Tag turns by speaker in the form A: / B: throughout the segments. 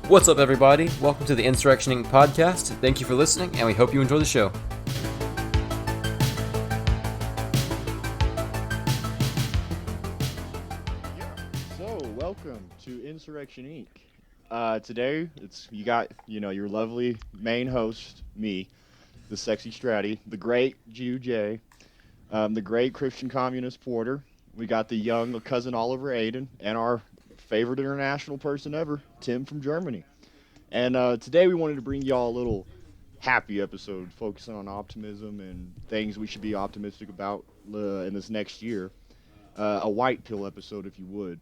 A: What's up, everybody? Welcome to the Insurrection Inc. podcast. Thank you for listening, and we hope you enjoy the show.
B: So, welcome to Insurrection Inc. Today, you got your lovely main host, me, the sexy Stratty, the great Jew Jay, the great Christian communist Porter. We got the young cousin Oliver Aiden, and our favorite international person ever, Tim from Germany. And today we wanted to bring y'all a little happy episode focusing on optimism and things we should be optimistic about in this next year. A white pill episode, if you would.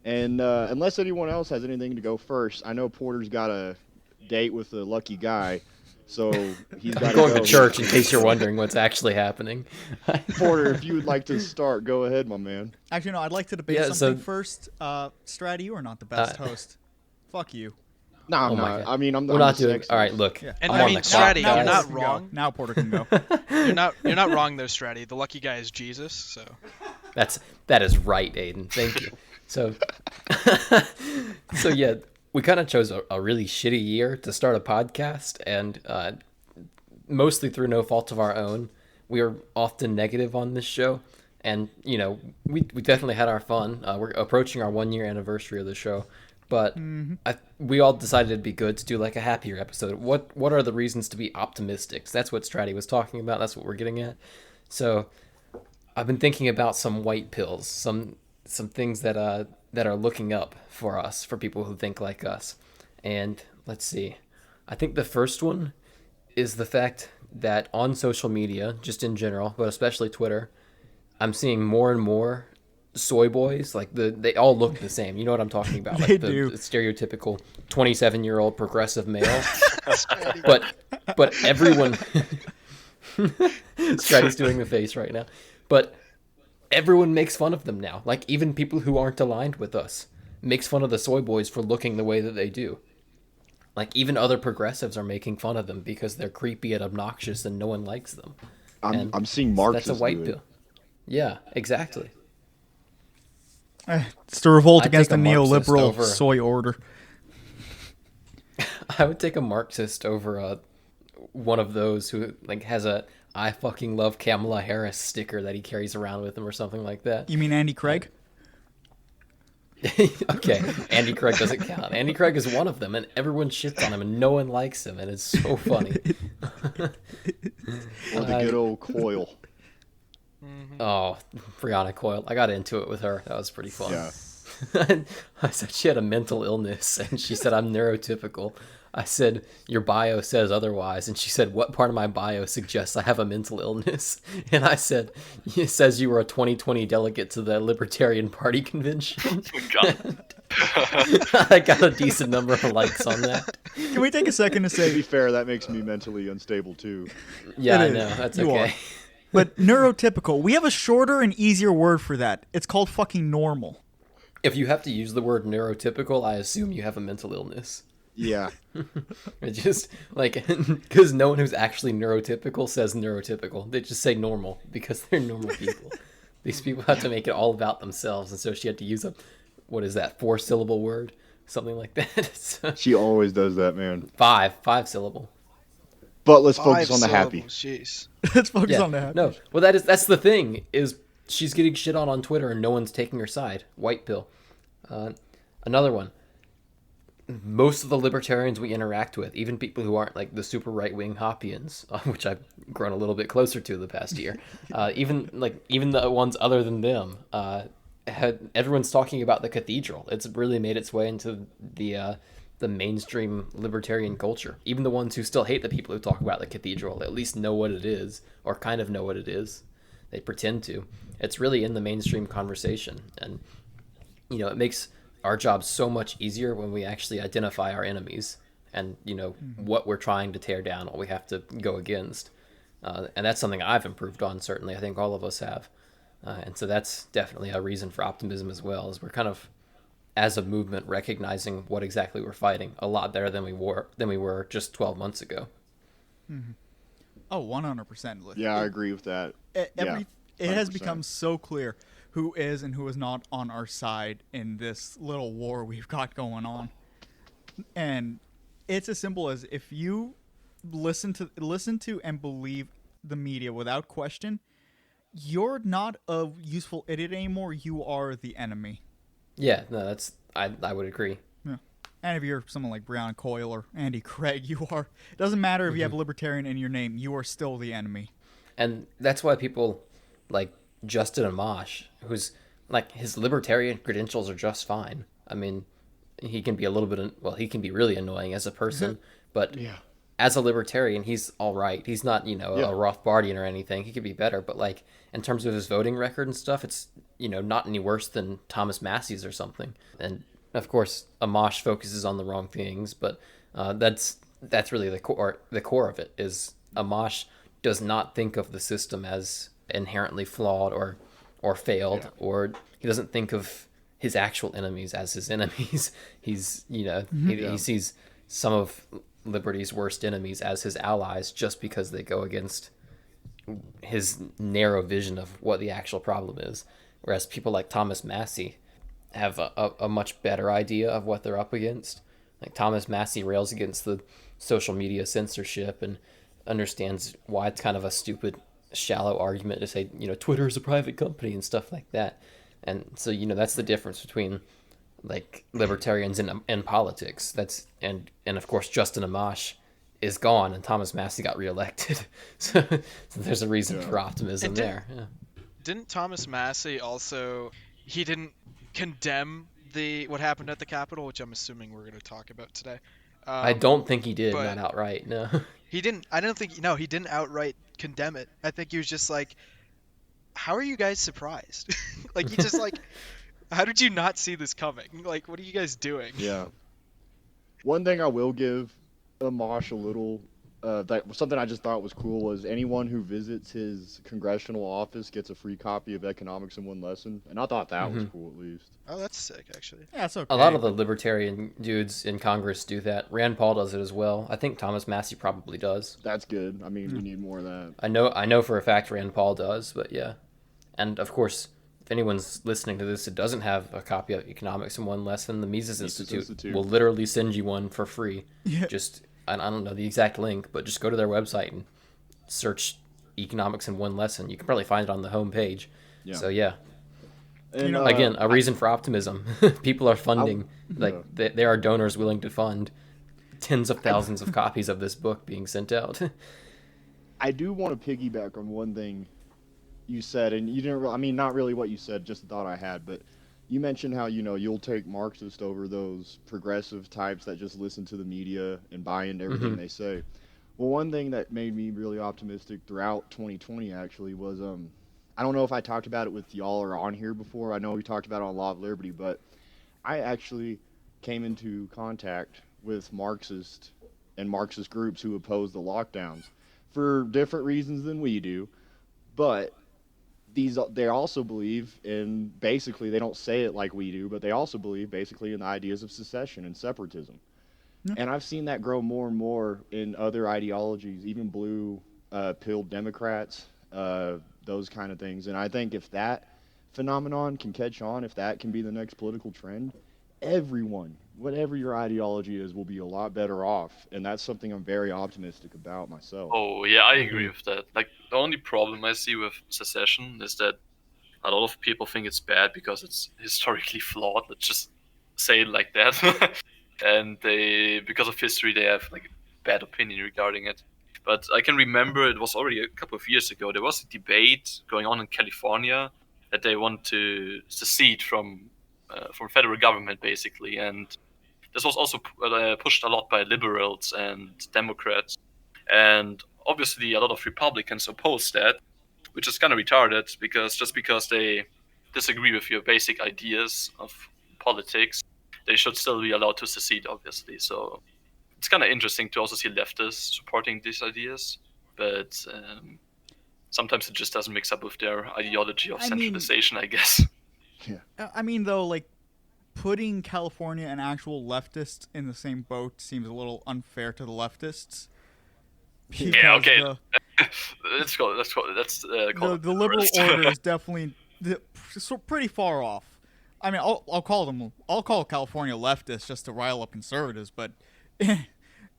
B: And unless anyone else has anything to go first, I know Porter's got a date with a lucky guy, so he's got
A: going to church in case you're wondering what's actually happening.
B: Porter, if you would like to start, go ahead, my man.
C: Actually, no, I'd like to debate something first. Stratty, you are not the best host. Fuck you.
B: No, I'm not. I mean, I'm
A: We're not doing.
B: sexist.
A: All right, look.
C: Yeah.
D: And
A: I'm
D: I
A: on
D: mean,
A: the clock,
D: Stratty,
A: guys.
D: you're not wrong.
C: Now Porter can go.
D: You're not wrong there, Stratty. The lucky guy is Jesus. So
A: That is right, Aiden. Thank you. So yeah, we kind of chose a really shitty year to start a podcast, and mostly through no fault of our own. We are often negative on this show, and we definitely had our fun. We're approaching our 1 year anniversary of the show, but we all decided it'd be good to do like a happier episode. What are the reasons to be optimistic? That's what Stratty was talking about. That's what we're getting at. So I've been thinking about some white pills, some things that are looking up for us, for people who think like us. And let's see. I think the first one is the fact that on social media, just in general, but especially Twitter, I'm seeing more and more soy boys. Like they all look the same. You know what I'm talking about?
C: They
A: Like
C: do.
A: the stereotypical 27-year-old progressive male. but everyone Stratty's doing the face right now. But everyone makes fun of them now. Like, even people who aren't aligned with us makes fun of the soy boys for looking the way that they do. Like, even other progressives are making fun of them because they're creepy and obnoxious and no one likes them.
B: I'm seeing Marxists.
A: That's a white
B: do it.
A: pill. Yeah, exactly.
C: It's to revolt
A: I'd
C: against the
A: take a Marxist
C: neoliberal
A: over-
C: soy order.
A: I would take a Marxist over one of those who like has a "I fucking love Kamala Harris" sticker that he carries around with him or something like that.
C: You mean Andy Craig?
A: Okay, Andy Craig doesn't count. Andy Craig is one of them, and everyone shits on him, and no one likes him, and it's so funny.
B: Or the good old Coil.
A: Oh, Brianna Coyle. I got into it with her. That was pretty fun.
B: Yeah.
A: I said she had a mental illness, and she said, "I'm neurotypical." I said, "Your bio says otherwise." And she said, "What part of my bio suggests I have a mental illness?" And I said, "It says you were a 2020 delegate to the Libertarian Party convention." I got a decent number of likes on that.
C: Can we take a second to
B: To be
C: say,
B: fair, that makes me mentally unstable too.
A: Yeah, I
C: It is.
A: know. That's
C: You
A: okay.
C: are. But neurotypical, we have a shorter and easier word for that. It's called fucking normal.
A: If you have to use the word neurotypical, I assume you have a mental illness.
B: Yeah.
A: It just, like, because no one who's actually neurotypical says neurotypical. They just say normal because they're normal people. These people have to make it all about themselves, and so she had to use a, what is that, 4-syllable word? Something like that. So,
B: She always does that, man.
A: 5 syllable.
B: But let's focus on the happy.
D: Jeez.
C: Let's focus
A: Yeah,
C: on that.
A: no. Well, that's the thing, is she's getting shit on Twitter and no one's taking her side. White pill. Another one. Most of the libertarians we interact with, even people who aren't like the super right-wing Hoppians, which I've grown a little bit closer to the past year, even the ones other than them, everyone's talking about the cathedral. It's really made its way into the mainstream libertarian culture. Even the ones who still hate the people who talk about the cathedral at least know what it is, or kind of know what it is. They pretend to. It's really in the mainstream conversation, and it makes our job so much easier when we actually identify our enemies and what we're trying to tear down, what we have to go against, and that's something I've improved on. Certainly, I think all of us have, and so that's definitely a reason for optimism as well. Is we're kind of, as a movement, recognizing what exactly we're fighting a lot better than we were just 12 months ago.
C: Oh, 100%.
B: Yeah, I agree with that.
C: It has
B: 100%.
C: become so clear who is and who is not on our side in this little war we've got going on. And it's as simple as if you listen to and believe the media without question, you're not a useful idiot anymore. You are the enemy.
A: Yeah, no, I would agree.
C: Yeah. And if you're someone like Brianna Coyle or Andy Craig, you are. It doesn't matter if you have libertarian in your name. You are still the enemy.
A: And that's why people like Justin Amash, who's like his libertarian credentials are just fine. I mean, he can be a little bit he can be really annoying as a person, but
B: Yeah.
A: as a libertarian, he's all right. He's not,
B: Yeah.
A: a Rothbardian or anything. He could be better, but like in terms of his voting record and stuff, it's not any worse than Thomas Massey's or something. And of course, Amash focuses on the wrong things, but that's really the core of it. Is Amash does not think of the system as inherently flawed or failed, or he doesn't think of his actual enemies as his enemies. He's he sees some of liberty's worst enemies as his allies just because they go against his narrow vision of what the actual problem is. Whereas people like Thomas Massey have a much better idea of what they're up against. Like Thomas Massey rails against the social media censorship and understands why it's kind of a stupid, shallow argument to say, Twitter is a private company and stuff like that. And so, that's the difference between like libertarians and politics. That's and of course Justin Amash is gone and Thomas Massey got reelected. so there's a reason for optimism there. Yeah.
D: Didn't Thomas Massey also, he didn't condemn what happened at the Capitol, which I'm assuming we're going to talk about today.
A: I don't think he did, not outright. No.
D: He didn't. I don't think. No, he didn't outright condemn it. I think he was just like, "How are you guys surprised?" Like he just like, "How did you not see this coming? Like, what are you guys doing?"
B: Yeah. One thing I will give Amash a little, something I just thought was cool was anyone who visits his congressional office gets a free copy of Economics in One Lesson, and I thought that was cool at least.
D: Oh, that's sick, actually.
C: Yeah, it's okay.
A: A lot of the libertarian dudes in Congress do that. Rand Paul does it as well. I think Thomas Massey probably does.
B: That's good. I mean, we need more of that.
A: I know for a fact Rand Paul does, but yeah. And of course, if anyone's listening to this that doesn't have a copy of Economics in One Lesson, the Mises Institute will literally send you one for free.
C: Yeah.
A: Just, I don't know the exact link, but just go to their website and search Economics in One Lesson. You can probably find it on the homepage. Yeah. So yeah.
B: And,
A: again, a reason for optimism. People are funding, there are donors willing to fund tens of thousands of copies of this book being sent out.
B: I do want to piggyback on one thing you said, and you didn't. I mean, not really what you said, just the thought I had. But you mentioned how you'll take Marxist over those progressive types that just listen to the media and buy into everything they say. Well, one thing that made me really optimistic throughout 2020 actually was I don't know if I talked about it with y'all or on here before. I know we talked about it on Law of Liberty, but I actually came into contact with Marxist groups who oppose the lockdowns for different reasons than we do. But they also believe in, basically, they don't say it like we do, but they also believe basically in the ideas of secession and separatism. Yeah. And I've seen that grow more and more in other ideologies, even blue-pilled Democrats, those kind of things. And I think if that phenomenon can catch on, if that can be the next political trend, everyone, whatever your ideology is, will be a lot better off. And that's something I'm very optimistic about myself.
E: Oh, yeah, I agree with that. Like, the only problem I see with secession is that a lot of people think it's bad because it's historically flawed. Let's just say it like that. And because of history, they have like a bad opinion regarding it. But I can remember it was already a couple of years ago. There was a debate going on in California that they want to secede from federal government, basically. And this was also pushed a lot by liberals and Democrats. And obviously, a lot of Republicans oppose that, which is kind of retarded because they disagree with your basic ideas of politics, they should still be allowed to secede, obviously. So it's kind of interesting to also see leftists supporting these ideas, but sometimes it just doesn't mix up with their ideology of centralization, I guess.
C: Yeah. I mean, though, like, putting California and actual leftists in the same boat seems a little unfair to the leftists.
E: Yeah, okay. Let's go. That's
C: the liberal order is definitely pretty far off. I mean, I'll call California leftists just to rile up conservatives, but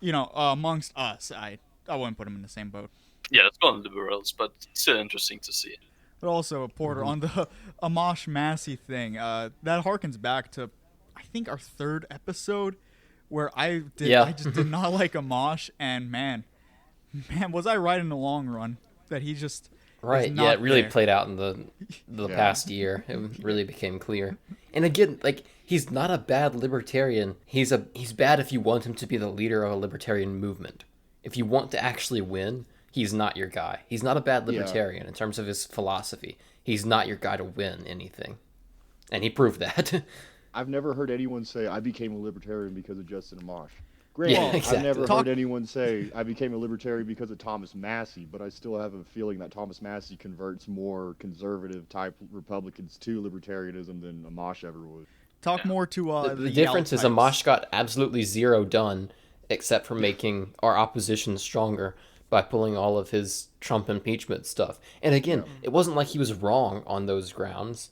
C: amongst us, I wouldn't put them in the same boat.
E: Yeah, let's go on liberals, but it's still interesting to see.
C: But also, Porter, on the Amash Massey thing, that harkens back to, I think, our third episode, where I just did not like Amash, and man, was I right in the long run that he just
A: Right,
C: is
A: yeah,
C: not
A: it really
C: there.
A: played out in the past year. It really became clear. And again, like, he's not a bad libertarian. He's bad if you want him to be the leader of a libertarian movement. If you want to actually win, he's not your guy. He's not a bad libertarian in terms of his philosophy. He's not your guy to win anything. And he proved that.
B: I've never heard anyone say I became a libertarian because of Justin Amash.
A: Yeah,
B: Granted,
A: exactly.
B: I've never heard anyone say I became a libertarian because of Thomas Massey, but I still have a feeling that Thomas Massey converts more conservative type Republicans to libertarianism than Amash ever would.
C: Talk more to
A: The difference is
C: Yell types.
A: Amash got absolutely zero done, except for making our opposition stronger by pulling all of his Trump impeachment stuff. And again, it wasn't like he was wrong on those grounds.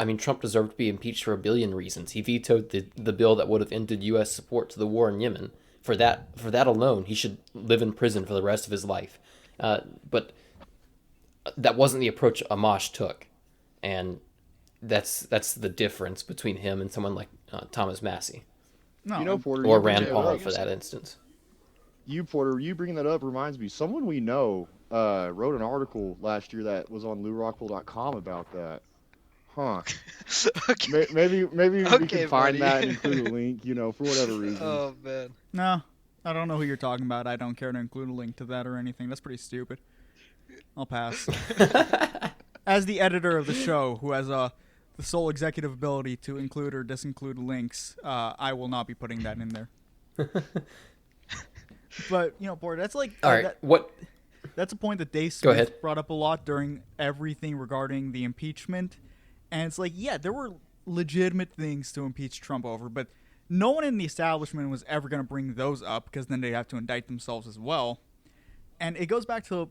A: I mean, Trump deserved to be impeached for a billion reasons. He vetoed the bill that would have ended U.S. support to the war in Yemen. For that alone, he should live in prison for the rest of his life. But that wasn't the approach Amash took, and that's the difference between him and someone like Thomas Massey
C: No,
B: Porter,
A: or
B: you
A: Rand
B: bring that
A: Paul
B: up-
A: for that instance.
B: Porter, you bringing that up reminds me. Someone we know wrote an article last year that was on LouRockwell.com about that. Huh.
D: Okay.
B: Maybe we
D: Okay,
B: can find
D: buddy.
B: that and include a link. For whatever reason.
D: Oh man.
C: no, I don't know who you're talking about. I don't care to include a link to that or anything. That's pretty stupid. I'll pass. As the editor of the show, who has the sole executive ability to include or disinclude links, I will not be putting that in there. But Porter, that's like
A: All right, what?
C: that's a point that Dave
A: Go
C: Smith
A: ahead.
C: brought up a lot during everything regarding the impeachment. And it's like, yeah, there were legitimate things to impeach Trump over, but no one in the establishment was ever going to bring those up because then they'd have to indict themselves as well. And it goes back to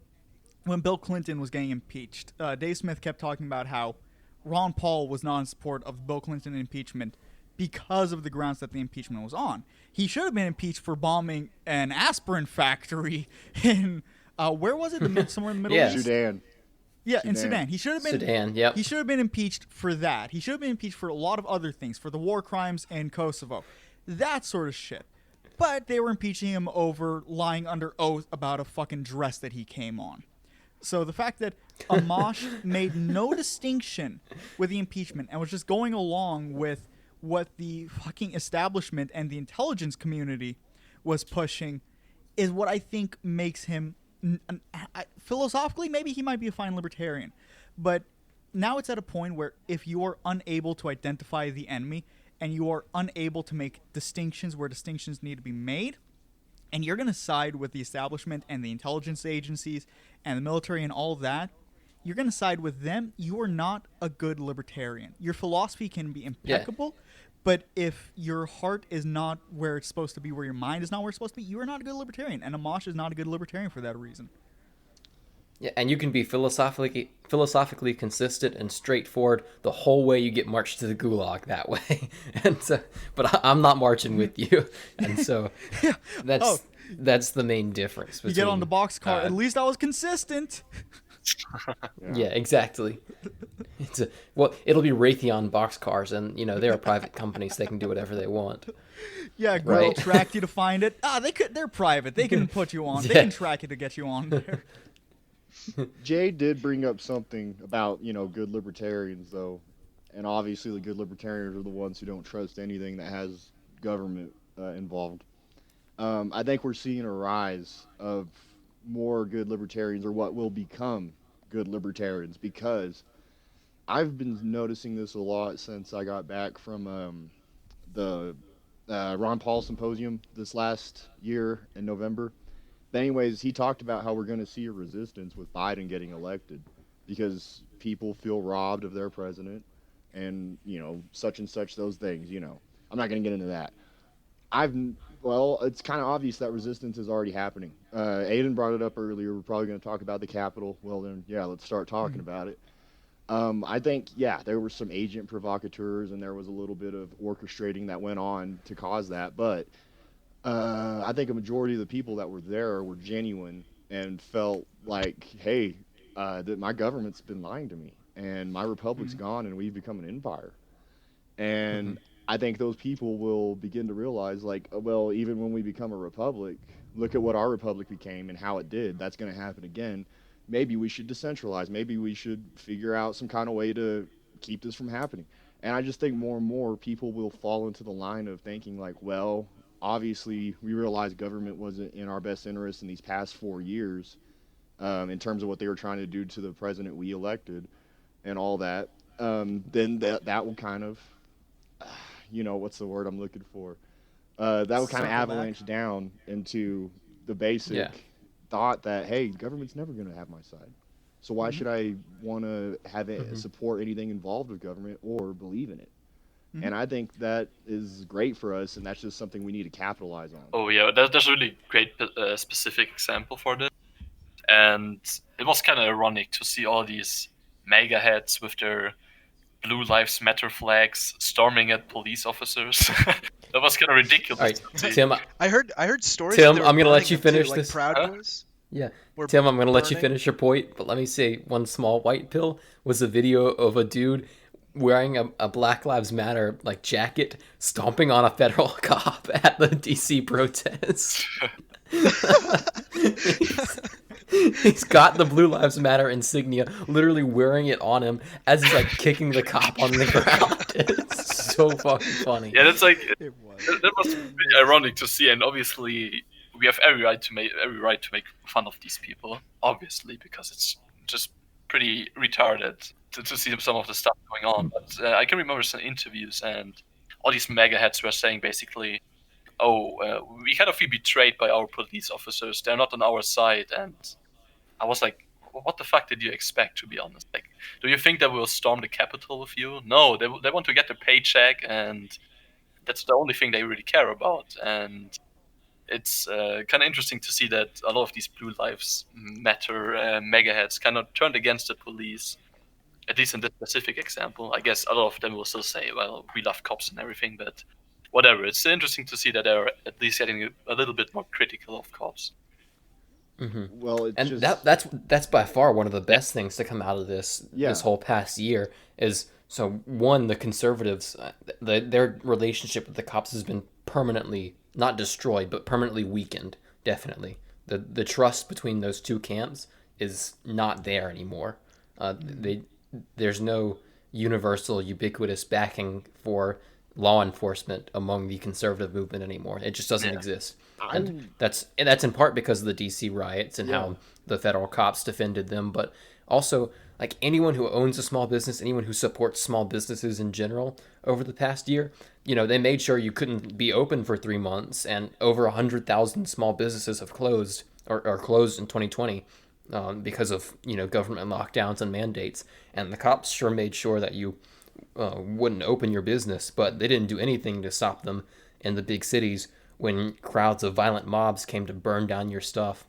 C: when Bill Clinton was getting impeached. Dave Smith kept talking about how Ron Paul was not in support of Bill Clinton impeachment because of the grounds that the impeachment was on. He should have been impeached for bombing an aspirin factory in where was it? Somewhere in the Middle
A: Yeah.
C: East.
B: Sudan.
C: Yeah, in
B: Sudan.
C: Sudan. He should have been
A: Sudan, yep.
C: He should have been impeached for that. He should have been impeached for a lot of other things, for the war crimes in Kosovo. That sort of shit. But they were impeaching him over lying under oath about a fucking dress that he came on. So the fact that Amash made no distinction with the impeachment and was just going along with what the fucking establishment and the intelligence community was pushing is what I think makes him philosophically, maybe he might be a fine libertarian, but now it's at a point where if you are unable to identify the enemy and you are unable to make distinctions where distinctions need to be made, and you're going to side with the establishment and the intelligence agencies and the military and all of that, you're going to side with them, you are not a good libertarian. Your philosophy can be impeccable, but if your heart is not where it's supposed to be, where your mind is not where it's supposed to be, you are not a good libertarian. And Amash is not a good libertarian for that reason.
A: Yeah, and you can be philosophically consistent and straightforward the whole way you get marched to the gulag that way. And so, but I'm not marching with you, and so that's the main difference.
C: You
A: Between,
C: get on the boxcar. At least I was consistent.
A: Yeah, exactly. It'll be Raytheon boxcars, and they're private companies. They can do whatever they want.
C: Yeah, Google
A: Right.
C: tracked you to find it. They're private. They can put you on. They
A: Yeah.
C: can track you to get you on there.
B: Jay did bring up something about, good libertarians, though. And obviously the good libertarians are the ones who don't trust anything that has government involved. I think we're seeing a rise of more good libertarians, or what will become good libertarians, because I've been noticing this a lot since I got back from the Ron Paul symposium this last year in November. But anyways, he talked about how we're going to see a resistance with Biden getting elected because people feel robbed of their president and, such and such, those things, I'm not going to get into that. It's kind of obvious that resistance is already happening. Aiden brought it up earlier. We're probably going to talk about the Capitol. Well, then, yeah, let's start talking about it. I think, yeah, there were some agent provocateurs and there was a little bit of orchestrating that went on to cause that. But I think a majority of the people that were there were genuine and felt like, hey, that my government's been lying to me and my republic's
C: Mhm.
B: gone and we've become an empire.
A: Hmm.
B: And I think those people will begin to realize, like, well, even when we become a republic, look at what our republic became and how it did. That's going to happen again. Maybe we should decentralize. Maybe we should figure out some kind of way to keep this from happening. And I just think more and more people will fall into the line of thinking, like, well, obviously, we realized government wasn't in our best interest in these past 4 years in terms of what they were trying to do to the president we elected and all that. Then that will kind of what's the word I'm looking for? That would kind of
C: Circle back.
B: avalanche down into the
A: Yeah.
B: basic thought that, hey, government's never going to have my side. So why
C: Hmm.
B: should I want to have it
A: Hmm.
B: support anything involved with government or believe in it?
C: Hmm.
B: And I think that is great for us, and that's just something we need to capitalize on.
E: Oh yeah, there's a really great specific example for this, and it was kind of ironic to see all these mega heads with their Blue Lives Matter flags storming at police officers. That was kind of
A: All
E: ridiculous
A: right,
E: to see.
D: I heard stories that
A: Tim,
D: they were
A: I'm gonna let
D: burning
A: you
D: them too,
A: finish
D: like
A: this.
D: Proud
E: Huh?
D: Boys
A: Yeah,
D: were
A: Tim, I'm gonna let you
D: burning.
A: finish your point, but let me say one small white pill was a video of a dude wearing a Black Lives Matter like jacket stomping on a federal cop at the DC protest. he's, he's got the Blue Lives Matter insignia, literally wearing it on him as he's like kicking the cop on the ground. It's so fucking funny.
E: Yeah, that's like
C: It was.
E: that was pretty ironic to see, and obviously we have every right to make fun of these people, obviously, because it's just pretty retarded to see some of the stuff going on. But I can remember some interviews, and all these mega heads were saying basically, "Oh, we kind of feel betrayed by our police officers. They're not on our side." And I was like, "What the fuck did you expect?" To be honest, like, do you think they will storm the Capitol with you? No, they want to get their paycheck, and that's the only thing they really care about. And it's kind of interesting to see that a lot of these Blue Lives Matter megaheads kind of turned against the police. At least in this specific example, I guess a lot of them will still say, "Well, we love cops and everything," but whatever. It's interesting to see that they're at least getting a little bit more critical of cops.
A: Hmm.
B: Well, it's
A: And
B: just,
A: that's by far one of the
E: Yeah,
A: best things to come out of this
B: yeah.
A: whole past year is so one the conservatives their relationship with the cops has been permanently not destroyed but permanently weakened, definitely. The trust between those two camps is not there anymore. They there's no universal ubiquitous backing for law enforcement among the conservative movement anymore. It just doesn't
E: yeah,
A: exist. And
B: I'm,
A: that's in part because of the DC riots and
B: yeah.
A: how the federal cops defended them, but also like anyone who owns a small business, anyone who supports small businesses in general over the past year, they made sure you couldn't be open for 3 months, and over 100,000 small businesses have closed or closed in 2020 because of government lockdowns and mandates. And the cops sure made sure that you wouldn't open your business, but they didn't do anything to stop them in the big cities when crowds of violent mobs came to burn down your stuff.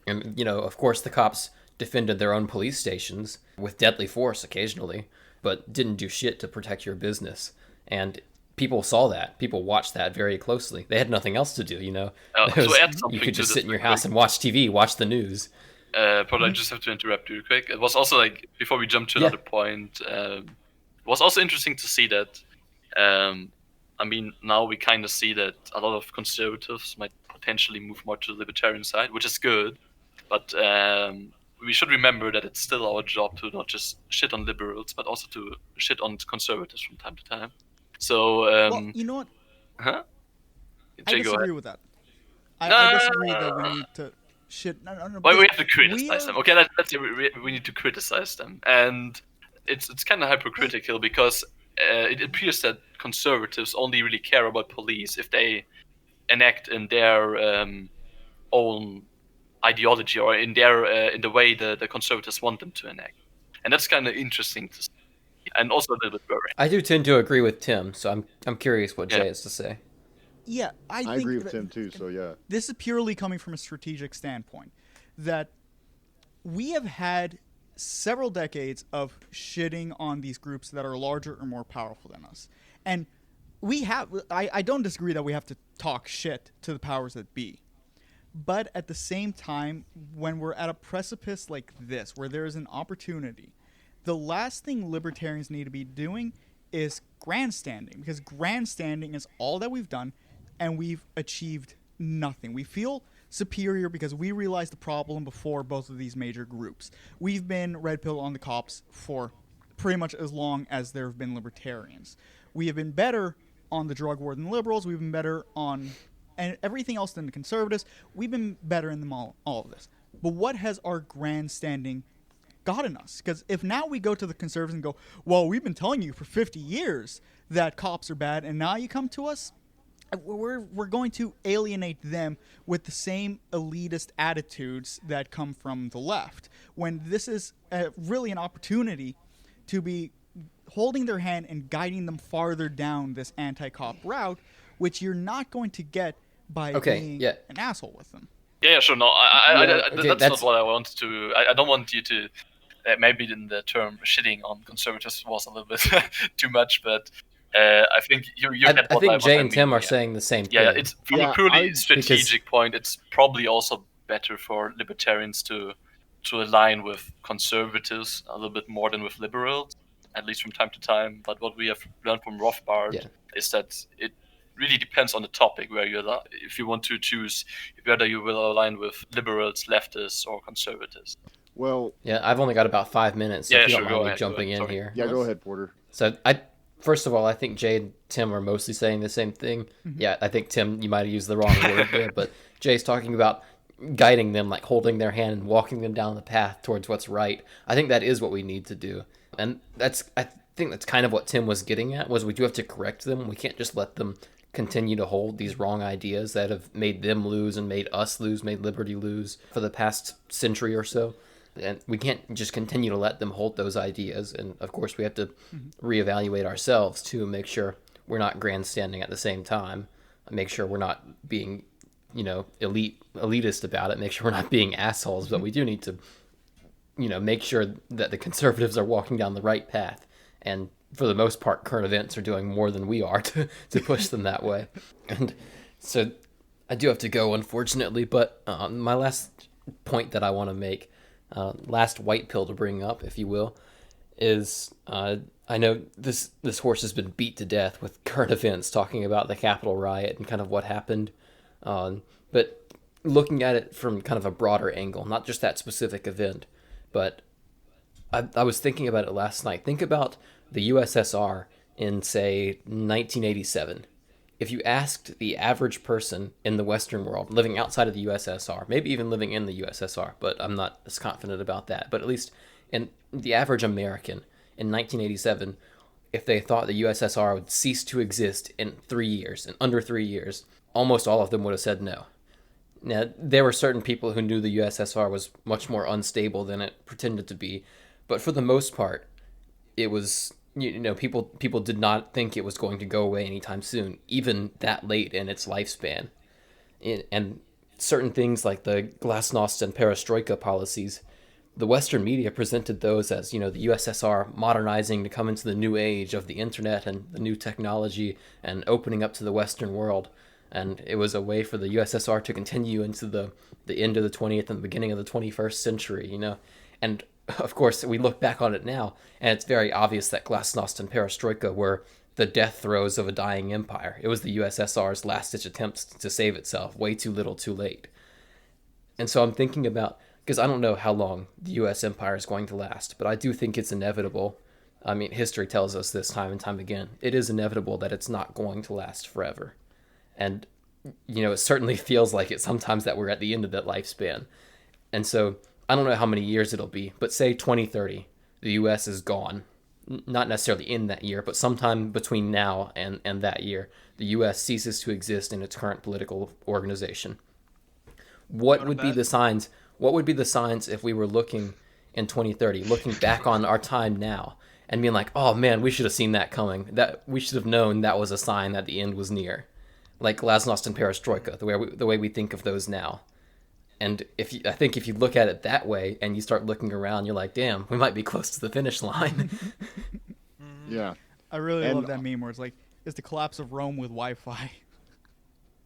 A: And, of course, the cops defended their own police stations with deadly force occasionally, but didn't do shit to protect your business. And people saw that. People watched that very closely. They had nothing else to do.
E: to add
A: You
E: something
A: could
E: to
A: just
E: this
A: sit in
E: real
A: your
E: quick,
A: house and watch TV, watch the news.
E: but I just have to interrupt you real quick. It was also like before we jump to
A: Yeah.
E: another point. It was also interesting to see that. Um, I mean, now we kind of see that a lot of conservatives might potentially move more to the libertarian side, which is good. But we should remember that it's still our job to not just shit on liberals, but also to shit on conservatives from time to time. So,
C: Well, you know what?
E: huh?
C: I
E: Jay, go ahead.
C: disagree with that.
E: No,
C: I
E: no, no,
C: disagree
E: no,
C: that
E: no,
C: we
E: no.
C: need to shit. No, no, no.
E: Well,
C: Because
E: we have to
C: we
E: criticize them.
C: are.
E: Okay, let's say we need to criticize them, and it's kind of hypocritical because it appears that conservatives only really care about police if they enact in their own ideology or in the way the conservatives want them to enact, and that's kind of interesting to see, and also a little bit worrying.
A: I do tend to agree with Tim, so I'm curious what
E: Yeah,
A: Jay has to say.
C: Yeah, I
B: I agree
C: think
B: with Tim too. So yeah,
C: this is purely coming from a strategic standpoint that we have had several decades of shitting on these groups that are larger or more powerful than us. And I don't disagree that we have to talk shit to the powers that be. But at the same time, when we're at a precipice like this, where there is an opportunity, the last thing libertarians need to be doing is grandstanding, because grandstanding is all that we've done, and we've achieved nothing. We feel superior because we realized the problem before both of these major groups. We've been red pill on the cops for pretty much as long as there have been libertarians. We have been better on the drug war than liberals. We've been better on and everything else than the conservatives. We've been better in them all of this. But what has our grandstanding gotten us? Because if now we go to the conservatives and go, well, we've been telling you for 50 years that cops are bad, and now you come to us, we're going to alienate them with the same elitist attitudes that come from the left, when this is really an opportunity to be holding their hand and guiding them farther down this anti-cop route, which you're not going to get by being an asshole with them.
E: Yeah, sure. No, that's not what I wanted to. I don't want you to. Maybe in the term shitting on conservatives was a little bit too much, but I think you get what I
A: think Jay and
E: mean.
A: Tim are saying the same thing.
E: Yeah, it's from a purely strategic point. It's probably also better for libertarians to align with conservatives a little bit more than with liberals, at least from time to time. But what we have learned from Rothbard is that it really depends on the topic where if you want to choose whether you will align with liberals, leftists, or conservatives.
B: Well,
A: yeah, I've only got about 5 minutes, so if you don't mind me jumping in
B: Sorry.
A: here.
B: Yeah, go ahead, Porter.
A: So first of all, I think Jay and Tim are mostly saying the same thing. Mm-hmm. Yeah, I think, Tim, you might have used the wrong word there, but Jay's talking about guiding them, like holding their hand and walking them down the path towards what's right. I think that is what we need to do. And I think that's kind of what Tim was getting at, was we do have to correct them. We can't just let them continue to hold these wrong ideas that have made them lose and made us lose, made liberty lose for the past century or so. And we can't just continue to let them hold those ideas. And of course, we have to reevaluate ourselves to make sure we're not grandstanding at the same time. Make sure we're not being, elitist about it. Make sure we're not being assholes. But we do need to, make sure that the conservatives are walking down the right path. And for the most part, current events are doing more than we are to push them that way. And so I do have to go, unfortunately. But my last point that I want to make, last white pill to bring up, if you will, is I know this horse has been beat to death with current events, talking about the Capitol riot and kind of what happened. But looking at it from kind of a broader angle, not just that specific event, but I was thinking about it last night. Think about the USSR in, say, 1987. If you asked the average person in the Western world living outside of the USSR, maybe even living in the USSR, but I'm not as confident about that, but at least in the average American in 1987, if they thought the USSR would cease to exist in 3 years, in under 3 years, almost all of them would have said no. Now, there were certain people who knew the USSR was much more unstable than it pretended to be, but for the most part, it was, people did not think it was going to go away anytime soon, even that late in its lifespan. And certain things like the glasnost and perestroika policies, the Western media presented those as, the USSR modernizing to come into the new age of the internet and the new technology and opening up to the Western world. And it was a way for the USSR to continue into the end of the 20th and the beginning of the 21st century, And of course, we look back on it now, and it's very obvious that glasnost and perestroika were the death throes of a dying empire. It was the USSR's last-ditch attempts to save itself, way too little too late. And so I'm thinking about, because I don't know how long the U.S. empire is going to last, but I do think it's inevitable. I mean, history tells us this time and time again. It is inevitable that it's not going to last forever. And, it certainly feels like it sometimes that we're at the end of that lifespan. And so I don't know how many years it'll be, but say 2030, the U.S. is gone. Not necessarily in that year, but sometime between now and that year, the U.S. ceases to exist in its current political organization. What would be the signs? What would be the signs if we were looking in 2030, looking back on our time now, and being like, "Oh man, we should have seen that coming. That we should have known that was a sign that the end was near," like glasnost and perestroika, the way we think of those now. And I think if you look at it that way and you start looking around, you're like, damn, we might be close to the finish line.
D: Mhm.
B: Yeah.
C: I really
B: And-
C: love that meme where it's like, it's the collapse of Rome with Wi-Fi.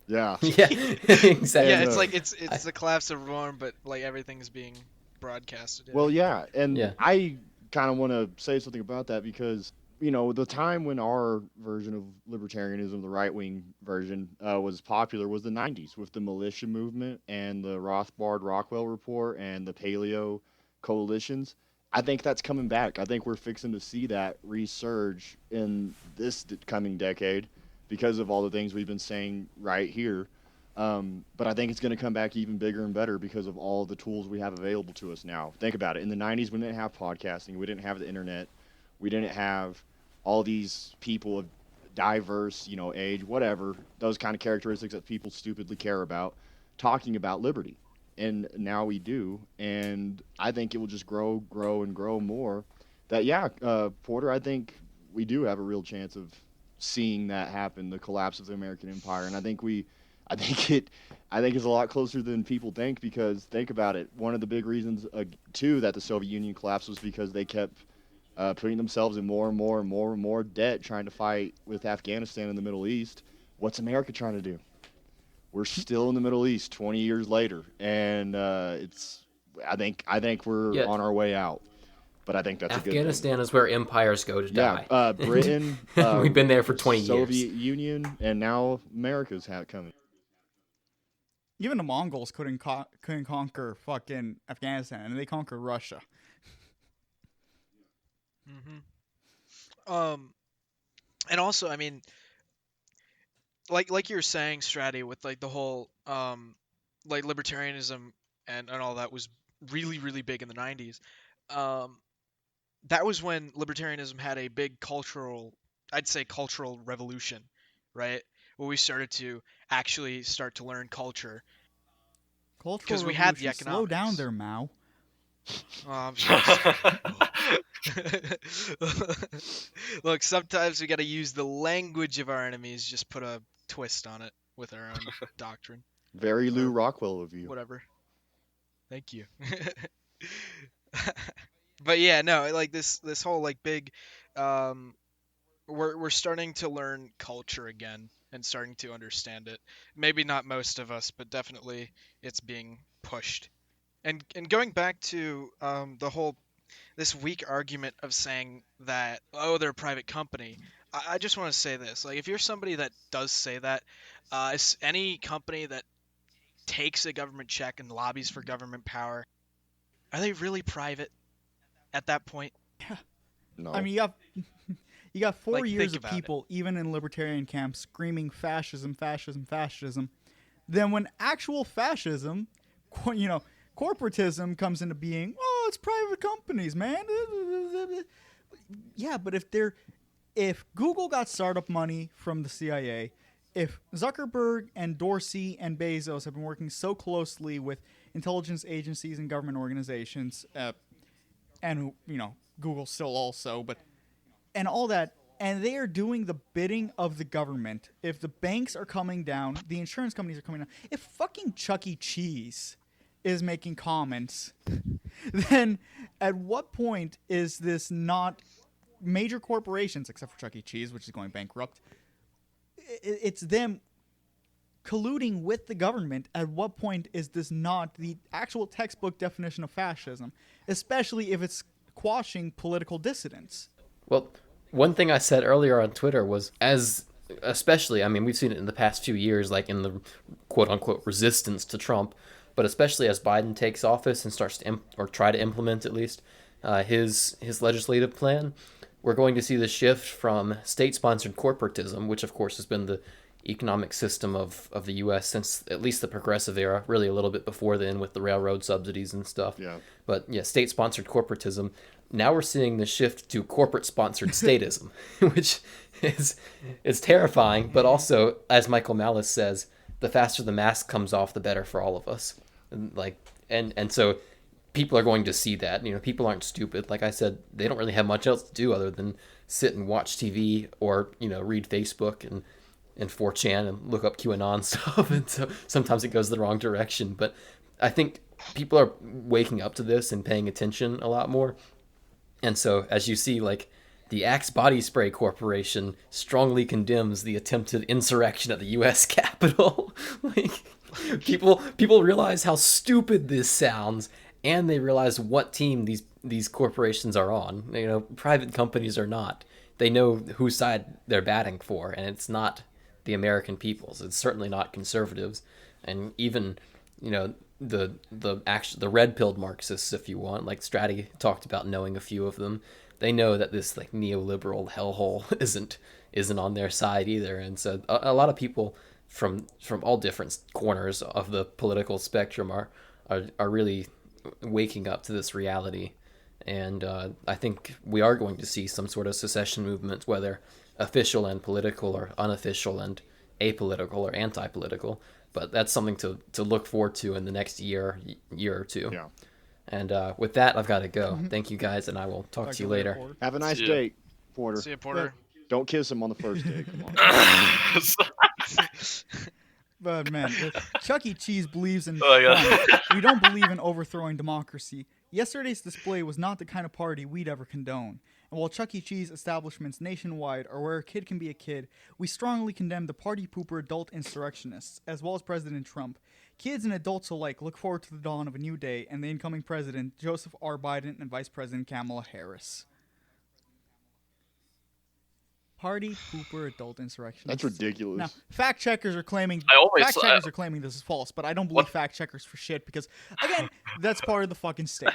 B: Yeah.
A: Yeah, exactly.
D: Yeah,
B: And,
D: it's like it's the collapse of Rome, but like everything's being broadcasted.
B: Well, yeah, and
A: Yeah.
B: I kind of want to say something about that because the time when our version of libertarianism, the right wing version, was popular was the '90s with the militia movement and the Rothbard Rockwell report and the paleo coalitions. I think that's coming back. I think we're fixing to see that resurge in this coming decade because of all the things we've been saying right here. But I think it's going to come back even bigger and better because of all the tools we have available to us now. Think about it. In the '90s, we didn't have podcasting, we didn't have the internet, we didn't have all these people of diverse, age, whatever, those kind of characteristics that people stupidly care about, talking about liberty. And now we do. And I think it will just grow, and grow more. Porter, I think we do have a real chance of seeing that happen, the collapse of the American empire. And I think it's a lot closer than people think because think about it. One of the big reasons, too, that the Soviet Union collapsed was because they kept putting themselves in more and more and more and more debt trying to fight with Afghanistan in the Middle East. What's America trying to do? We're still in the Middle East 20 years later, and I think we're
A: Yeah.
B: on our way out. But I think that's a good thing.
A: Afghanistan is where empires go to die.
B: Britain.
A: We've been there for 20
B: Soviet
A: years.
B: Union, and now America's coming.
C: Even the Mongols couldn't conquer fucking Afghanistan, and they conquered Russia.
D: And also, I mean, like you were saying, Stratty, with like the whole like libertarianism and all that was really really big in the '90s. That was when libertarianism had a big I'd say cultural revolution, right? Where we started to actually start to learn culture.
C: Cultural
D: 'Cause we had the
C: revolution. Slow down
D: economics.
C: there, Mao.
D: Oh, I'm sorry. Look, sometimes we got to use the language of our enemies, just put a twist on it with our own doctrine,
B: Very Lou Rockwell of you.
D: whatever. Thank you. But yeah, no, like this whole like big, we're starting to learn culture again and starting to understand it. Maybe not most of us, but definitely it's being pushed. And going back to the whole this weak argument of saying that they're a private company. I just want to say this: like if you're somebody that does say that, any company that takes a government check and lobbies for government power, are they really private at that point?
B: No.
C: I mean, you got 4
D: Like,
C: years
D: think
C: of
D: about it.
C: people, even in libertarian camps, screaming fascism, fascism, fascism. Then when actual fascism, corporatism comes into being, it's private companies, man. Yeah, but if Google got startup money from the CIA, if Zuckerberg and Dorsey and Bezos have been working so closely with intelligence agencies and government organizations, and Google still also, and all that, and they are doing the bidding of the government. If the banks are coming down, the insurance companies are coming down. If fucking Chuck E. Cheese is making comments, then at what point is this not major corporations, except for Chuck E. Cheese, which is going bankrupt, it's them colluding with the government? At what point is this not the actual textbook definition of fascism, especially if it's quashing political dissidents?
A: Well, one thing I said earlier on Twitter was, especially, I mean, we've seen it in the past few years, like in the quote-unquote resistance to Trump, but especially as Biden takes office and starts to or try to implement at least his legislative plan, we're going to see the shift from state-sponsored corporatism, which of course has been the economic system of the U.S. since at least the progressive era, really a little bit before then with the railroad subsidies and stuff.
B: Yeah.
A: But yeah, state-sponsored corporatism. Now we're seeing the shift to corporate-sponsored statism, which is terrifying, but also, as Michael Malice says, the faster the mask comes off, the better for all of us. And so people are going to see that. People aren't stupid. Like I said, they don't really have much else to do other than sit and watch TV or read Facebook and 4chan and look up QAnon stuff. And so sometimes it goes the wrong direction. But I think people are waking up to this and paying attention a lot more. And so, as you see, like the Axe Body Spray Corporation strongly condemns the attempted insurrection at the U.S. Capitol. Like, people realize how stupid this sounds, and they realize what team these corporations are on. You know, private companies are not. They know whose side they're batting for, and it's not the American people's. It's certainly not conservatives, and even the red pilled Marxists, if you want, like Stratty talked about knowing a few of them. They know that this like neoliberal hellhole isn't on their side either, and so a lot of people from all different corners of the political spectrum are really waking up to this reality. And I think we are going to see some sort of secession movement, whether official and political, or unofficial and apolitical or anti-political. But that's something to look forward to in the next year or two.
B: Yeah.
A: And with that, I've got to go. Thank you guys, and I will talk to you later.
B: Have a nice
E: See ya.
B: date, Porter.
D: See you, Porter.
B: Don't kiss him on the first date. Come on.
C: But man, Chuck E. Cheese believes in
E: Oh my God.
C: fun. We don't believe in overthrowing democracy. Yesterday's display was not the kind of party we'd ever condone. And while Chuck E. Cheese establishments nationwide are where a kid can be a kid, we strongly condemn the party pooper adult insurrectionists, as well as President Trump. Kids and adults alike look forward to the dawn of a new day and the incoming president, Joseph R. Biden, and Vice President Kamala Harris. Party pooper adult insurrectionists.
B: That's ridiculous.
C: Now, fact checkers are claiming are claiming this is false, but I don't believe
E: What?
C: fact checkers for shit because again, that's part of the fucking state.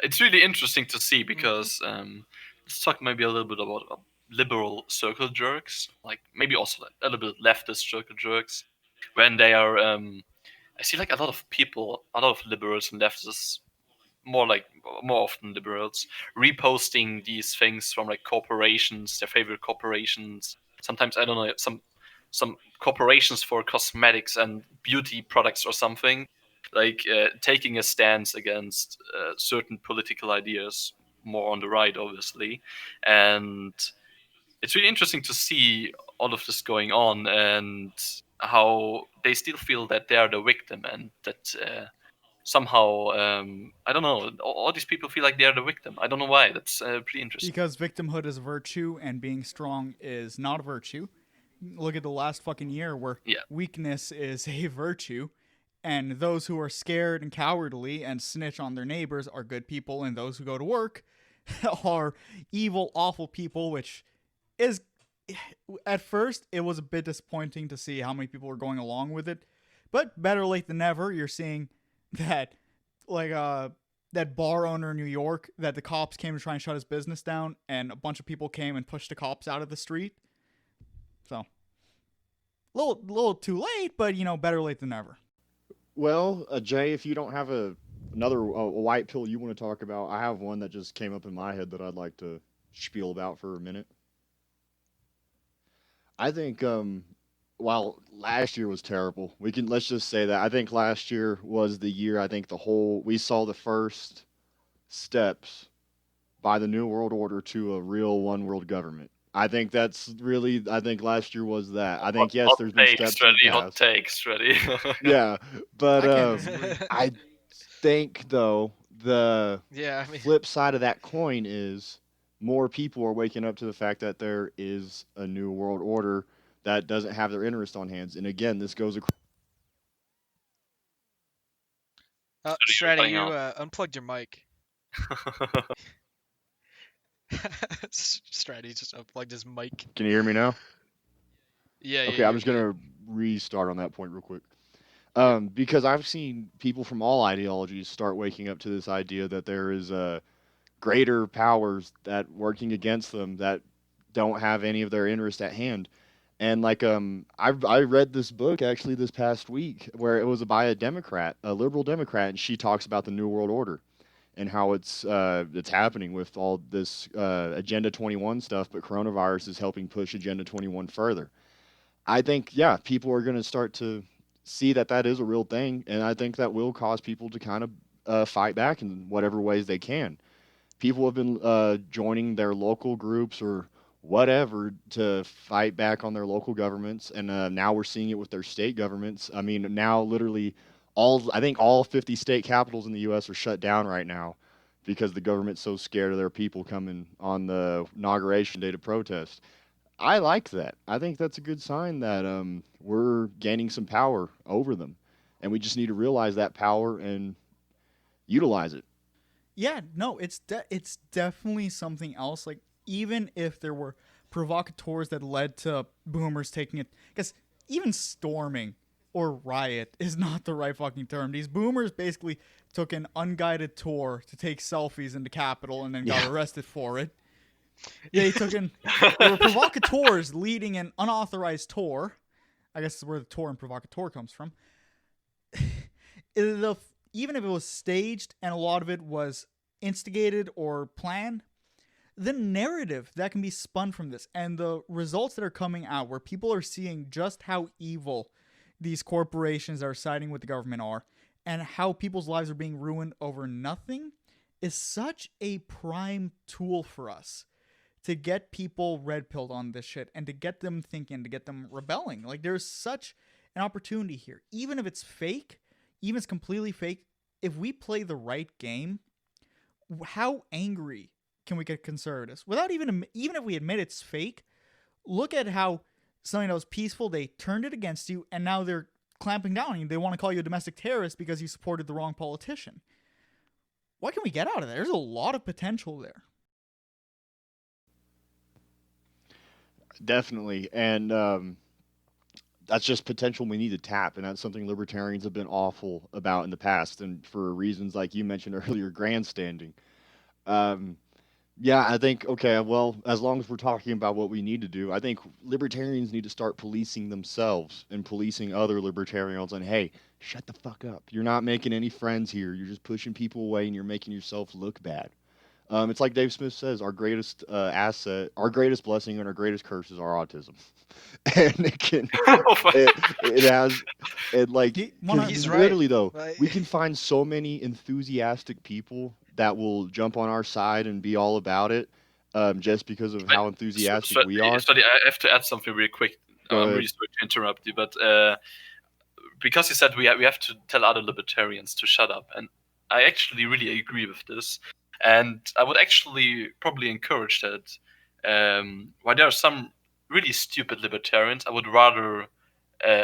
E: It's really interesting to see because let's talk maybe a little bit about liberal circle jerks, like maybe also like a little bit leftist circle jerks, when they are. I see like a lot of people, a lot of liberals and leftists, more often liberals, reposting these things from like corporations, their favorite corporations. Sometimes I don't know some corporations for cosmetics and beauty products or something, like taking a stance against certain political ideas, more on the right, obviously. And it's really interesting to see all of this going on and how they still feel that they are the victim and that somehow, I don't know, all these people feel like they are the victim. I don't know why. That's pretty interesting.
C: Because victimhood is a virtue and being strong is not a virtue. Look at the last fucking year where
E: Yeah.
C: weakness is a virtue, and those who are scared and cowardly and snitch on their neighbors are good people, and those who go to work are evil, awful people, which is, at first, it was a bit disappointing to see how many people were going along with it. But better late than never, you're seeing that, like, that bar owner in New York, that the cops came to try and shut his business down, and a bunch of people came and pushed the cops out of the street. So, little too late, but, better late than never.
B: Well, Jay, if you don't have another white pill you want to talk about, I have one that just came up in my head that I'd like to spiel about for a minute. I think while last year was terrible, let's just say that I think last year was the year. I think we saw the first steps by the New World Order to a real one world government. I think I think last year was that. I think, yes, there's been steps in the
E: Hot
B: past.
E: takes, ready?
B: Yeah, but
C: I can't disagree.
B: I think though the
D: Yeah, I mean,
B: flip side of that coin is more people are waking up to the fact that there is a new world order that doesn't have their interest on hands. And again, this goes across.
E: Stratty,
D: Stratty,
E: you're
D: you
E: cutting
D: unplugged your mic. Stratty just unplugged his mic.
B: Can you hear me now?
D: Yeah,
B: Okay,
D: yeah.
B: I'm just gonna restart on that point real quick. Because I've seen people from all ideologies start waking up to this idea that there is greater powers that working against them that don't have any of their interest at hand. And like I read this book actually this past week where it was by a Democrat, a liberal Democrat, and she talks about the New World Order and how it's happening with all this Agenda 21 stuff, but coronavirus is helping push Agenda 21 further. I think, yeah, people are going to start to see that that is a real thing, and I think that will cause people to kind of fight back in whatever ways they can. People have been joining their local groups or whatever to fight back on their local governments, and now we're seeing it with their state governments. I mean, now literally I think all 50 state capitals in the U.S. are shut down right now because the government's so scared of their people coming on the inauguration day to protest. I like that. I think that's a good sign that we're gaining some power over them, and we just need to realize that power and utilize it.
C: Yeah, no, it's definitely something else. Like, even if there were provocateurs that led to boomers taking it, because even storming or riot is not the right fucking term. These boomers basically took an unguided tour to take selfies in the Capitol and then got arrested for it. There were provocateurs leading an unauthorized tour. I guess is where the tour and provocateur comes from. Even if it was staged and a lot of it was instigated or planned, the narrative that can be spun from this and the results that are coming out where people are seeing just how evil these corporations that are siding with the government are and how people's lives are being ruined over nothing is such a prime tool for us to get people red-pilled on this shit and to get them thinking, to get them rebelling. Like, there's such an opportunity here. Even if it's fake, even if it's completely fake, if we play the right game, how angry can we get conservatives? Without even if we admit it's fake, look at how something that was peaceful, they turned it against you, and now they're clamping down on you. They want to call you a domestic terrorist because you supported the wrong politician. What can we get out of that? There's a lot of potential there.
B: Definitely, and that's just potential we need to tap, and that's something libertarians have been awful about in the past, and for reasons like you mentioned earlier, grandstanding. Um, yeah, I think okay, well, as long as we're talking about what we need to do, I think libertarians need to start policing themselves and policing other libertarians. And hey, shut the fuck up! You're not making any friends here. You're just pushing people away, and you're making yourself look bad. It's like Dave Smith says, our greatest asset, our greatest blessing, and our greatest curse is our autism. And it can, it has, and like,
D: He's right.
B: literally though,
D: Like-
B: we can find so many enthusiastic people that will jump on our side and be all about it, just because of how enthusiastic we are.
E: Sorry, I have to add something really quick.
B: Go
E: I'm
B: ahead.
E: really sorry to interrupt you, but because you said we have to tell other libertarians to shut up, and I actually really agree with this. And I would actually probably encourage that. While there are some really stupid libertarians, I would rather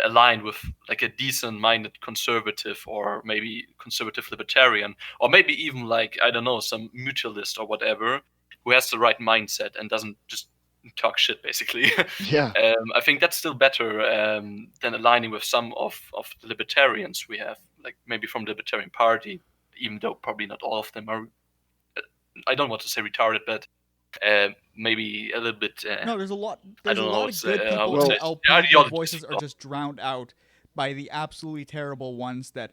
E: align with like a decent-minded conservative, or maybe conservative libertarian, or maybe even like, I don't know, some mutualist or whatever, who has the right mindset and doesn't just talk shit, basically.
B: Yeah,
E: I think that's still better than aligning with some of the libertarians we have, like maybe from the Libertarian Party, even though probably not all of them are, I don't want to say retarded, but maybe a little bit.
C: No, there's a lot.
E: I
C: There's a
E: don't know.
C: lot of good people
B: Well,
C: in LP.
E: the
C: Their
E: ideology
C: voices
E: is
C: are just drowned out by the absolutely terrible ones that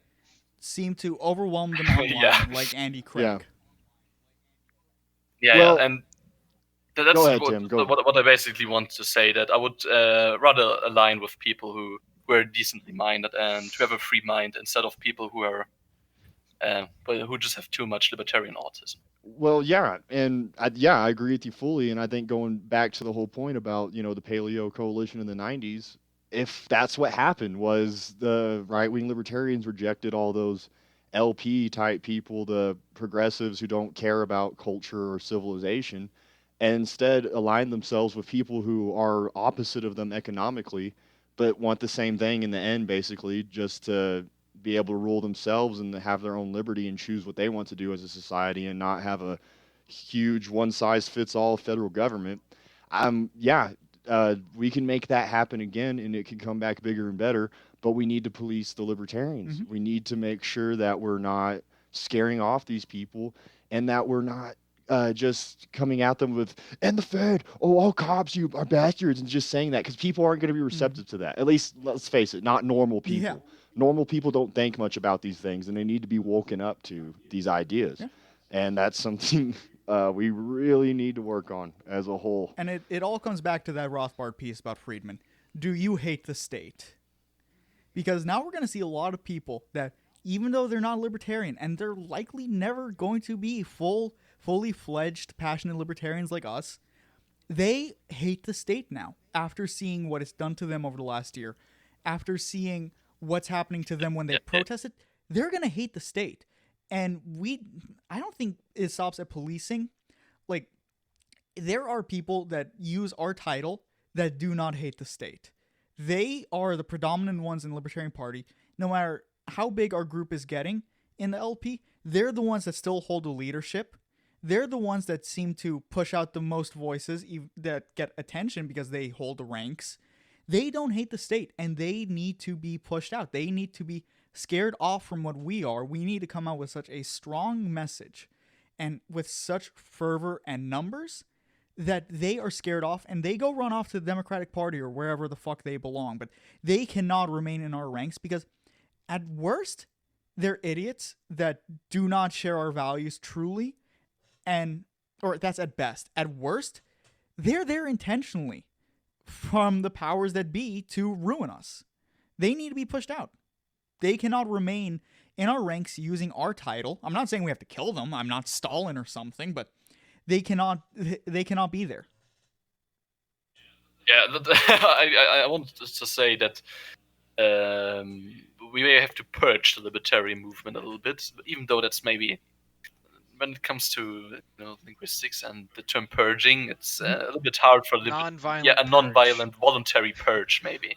C: seem to overwhelm them online,
E: Yeah.
C: like Andy
B: Yeah.
C: Craig.
E: Yeah,
B: Well,
E: yeah, and that's
B: go ahead, Tim. Go.
E: what I basically want to say, that I would rather align with people who are decently minded and who have a free mind, instead of people who are but who just have too much libertarian autism.
B: Well, yeah, and I agree with you fully. And I think going back to the whole point about the Paleo Coalition in the '90s, if that's what happened, was the right-wing libertarians rejected all those LP type people, the progressives who don't care about culture or civilization, and instead aligned themselves with people who are opposite of them economically, but want the same thing in the end, basically, just to be able to rule themselves and to have their own liberty and choose what they want to do as a society and not have a huge one size fits all federal government. Yeah, we can make that happen again and it can come back bigger and better, but we need to police the libertarians.
C: Mhm.
B: We need to make sure that we're not scaring off these people and that we're not just coming at them with and the Fed, oh, all cops, you are bastards, and just saying that, because people aren't going to be receptive to that. At least, let's face it, not normal people.
C: Yeah.
B: Normal people don't think much about these things, and they need to be woken up to these ideas.
C: Yeah.
B: And that's something we really need to work on as a whole.
C: And it all comes back to that Rothbard piece about Friedman. Do you hate the state? Because now we're going to see a lot of people that, even though they're not libertarian, and they're likely never going to be fully fledged, passionate libertarians like us, they hate the state now after seeing what it's done to them over the last year, after seeing what's happening to them when they protested. They're gonna hate the state, and I don't think it stops at policing. Like, there are people that use our title that do not hate the state. They are the predominant ones in the Libertarian Party. No matter how big our group is getting in the LP, they're the ones that still hold the leadership. They're the ones that seem to push out the most voices that get attention because they hold the ranks. They don't hate the state, and they need to be pushed out. They need to be scared off from what we are. We need to come out with such a strong message and with such fervor and numbers that they are scared off and they go run off to the Democratic Party or wherever the fuck they belong. But they cannot remain in our ranks because at worst, they're idiots that do not share our values truly, or that's at best. At worst, they're there intentionally from the powers that be to ruin us. They need to be pushed out. They cannot remain in our ranks using our title. I'm not saying we have to kill them. I'm not Stalin or something, but they cannot be there.
E: Yeah, I wanted to say that we may have to purge the libertarian movement a little bit, even though that's maybe, when it comes to linguistics and the term purging, it's a little bit hard for
D: Non-violent.
E: a non-violent voluntary purge, maybe.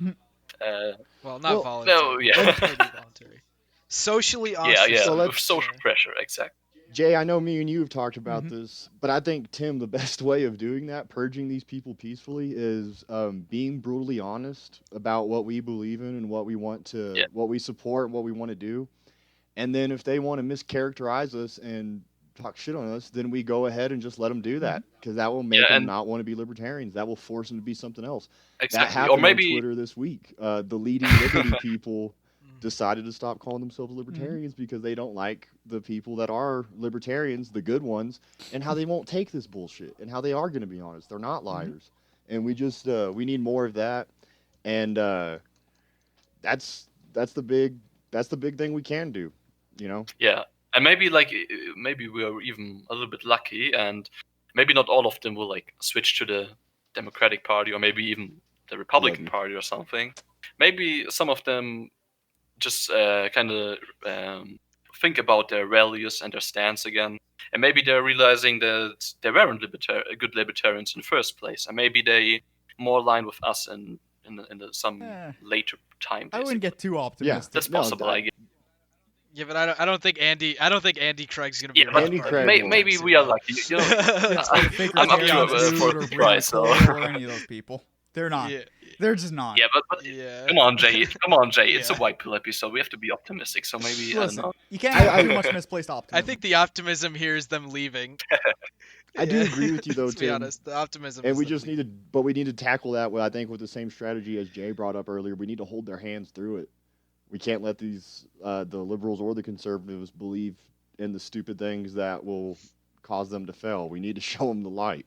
D: Well, not
B: Well,
D: voluntary.
E: no, yeah.
D: Maybe voluntary. Socially ostracized.
E: Yeah,
B: So
E: with social pressure, exactly.
B: Jay, I know me and you have talked about this, but I think, Tim, the best way of doing that, purging these people peacefully, is being brutally honest about what we believe in and what we want to, what we support, what we want to do. And then if they want to mischaracterize us and talk shit on us, then we go ahead and just let them do that, because that will make them not want to be libertarians. That will force them to be something else.
E: Exactly.
B: That happened
E: Or maybe
B: on Twitter this week. The leading liberty people decided to stop calling themselves libertarians because they don't like the people that are libertarians, the good ones, and how they won't take this bullshit and how they are going to be honest. They're not liars. And we just we need more of that. And that's the big thing we can do, you know?
E: Yeah. And maybe maybe we are even a little bit lucky, and maybe not all of them will switch to the Democratic Party or maybe even the Republican Party or something. Maybe some of them just kind of think about their values and their stance again, and maybe they're realizing that they weren't good libertarians in the first place, and maybe they more align with us in some later time. Basically.
C: I wouldn't get too optimistic.
E: That's possible. I guess.
D: Yeah, but I don't think Andy Craig's gonna be.
E: Yeah, but maybe we are lucky. You know, I'm up to for the prize. So.
C: Or any of those people. They're not. Yeah. They're just not.
E: Yeah, but come on, Jay. It's a white pill episode. We have to be optimistic. So maybe
C: Listen,
E: I don't know.
C: You can't have too much misplaced optimism.
D: I think the optimism here is them leaving.
B: I do agree with you though,
D: Let's
B: Tim.
D: be honest, the optimism.
B: And we just need to tackle that with, I think, with the same strategy as Jay brought up earlier. We need to hold their hands through it. We can't let these the liberals or the conservatives believe in the stupid things that will cause them to fail. We need to show them the light,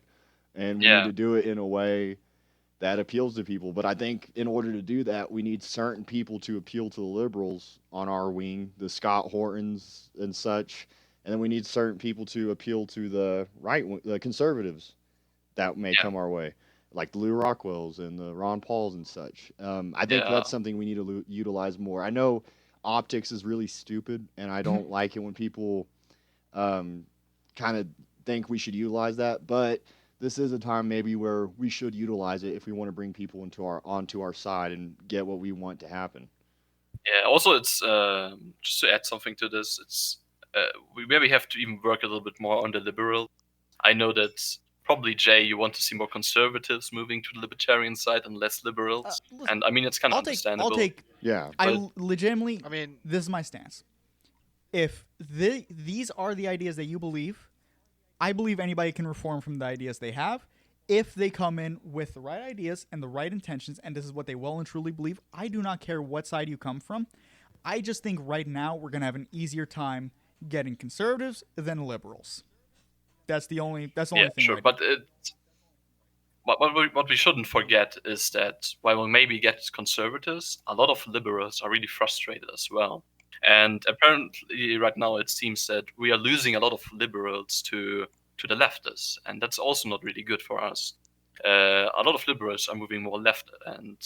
B: and we need to do it in a way that appeals to people. But I think in order to do that, we need certain people to appeal to the liberals on our wing, the Scott Hortons and such, and then we need certain people to appeal to the the conservatives that may come our way, like the Lou Rockwells and the Ron Pauls and such. I think that's something we need to utilize more. I know optics is really stupid, and I don't like it when people kind of think we should utilize that, but this is a time maybe where we should utilize it if we want to bring people onto our side and get what we want to happen.
E: Yeah. Also, it's just to add something to this. It's we maybe have to even work a little bit more on the liberal. I know that probably Jay, you want to see more conservatives moving to the libertarian side and less liberals, and I mean it's kind of understandable.
C: I legitimately. I mean, this is my stance. If these are the ideas that you believe, I believe anybody can reform from the ideas they have if they come in with the right ideas and the right intentions, and this is what they well and truly believe. I do not care what side you come from. I just think right now we're going to have an easier time getting conservatives than liberals. That's the only thing.
E: Sure, but what we shouldn't forget is that while we maybe get conservatives, a lot of liberals are really frustrated as well. And apparently right now it seems that we are losing a lot of liberals to the leftists, and that's also not really good for us. a lot of liberals are moving more left, and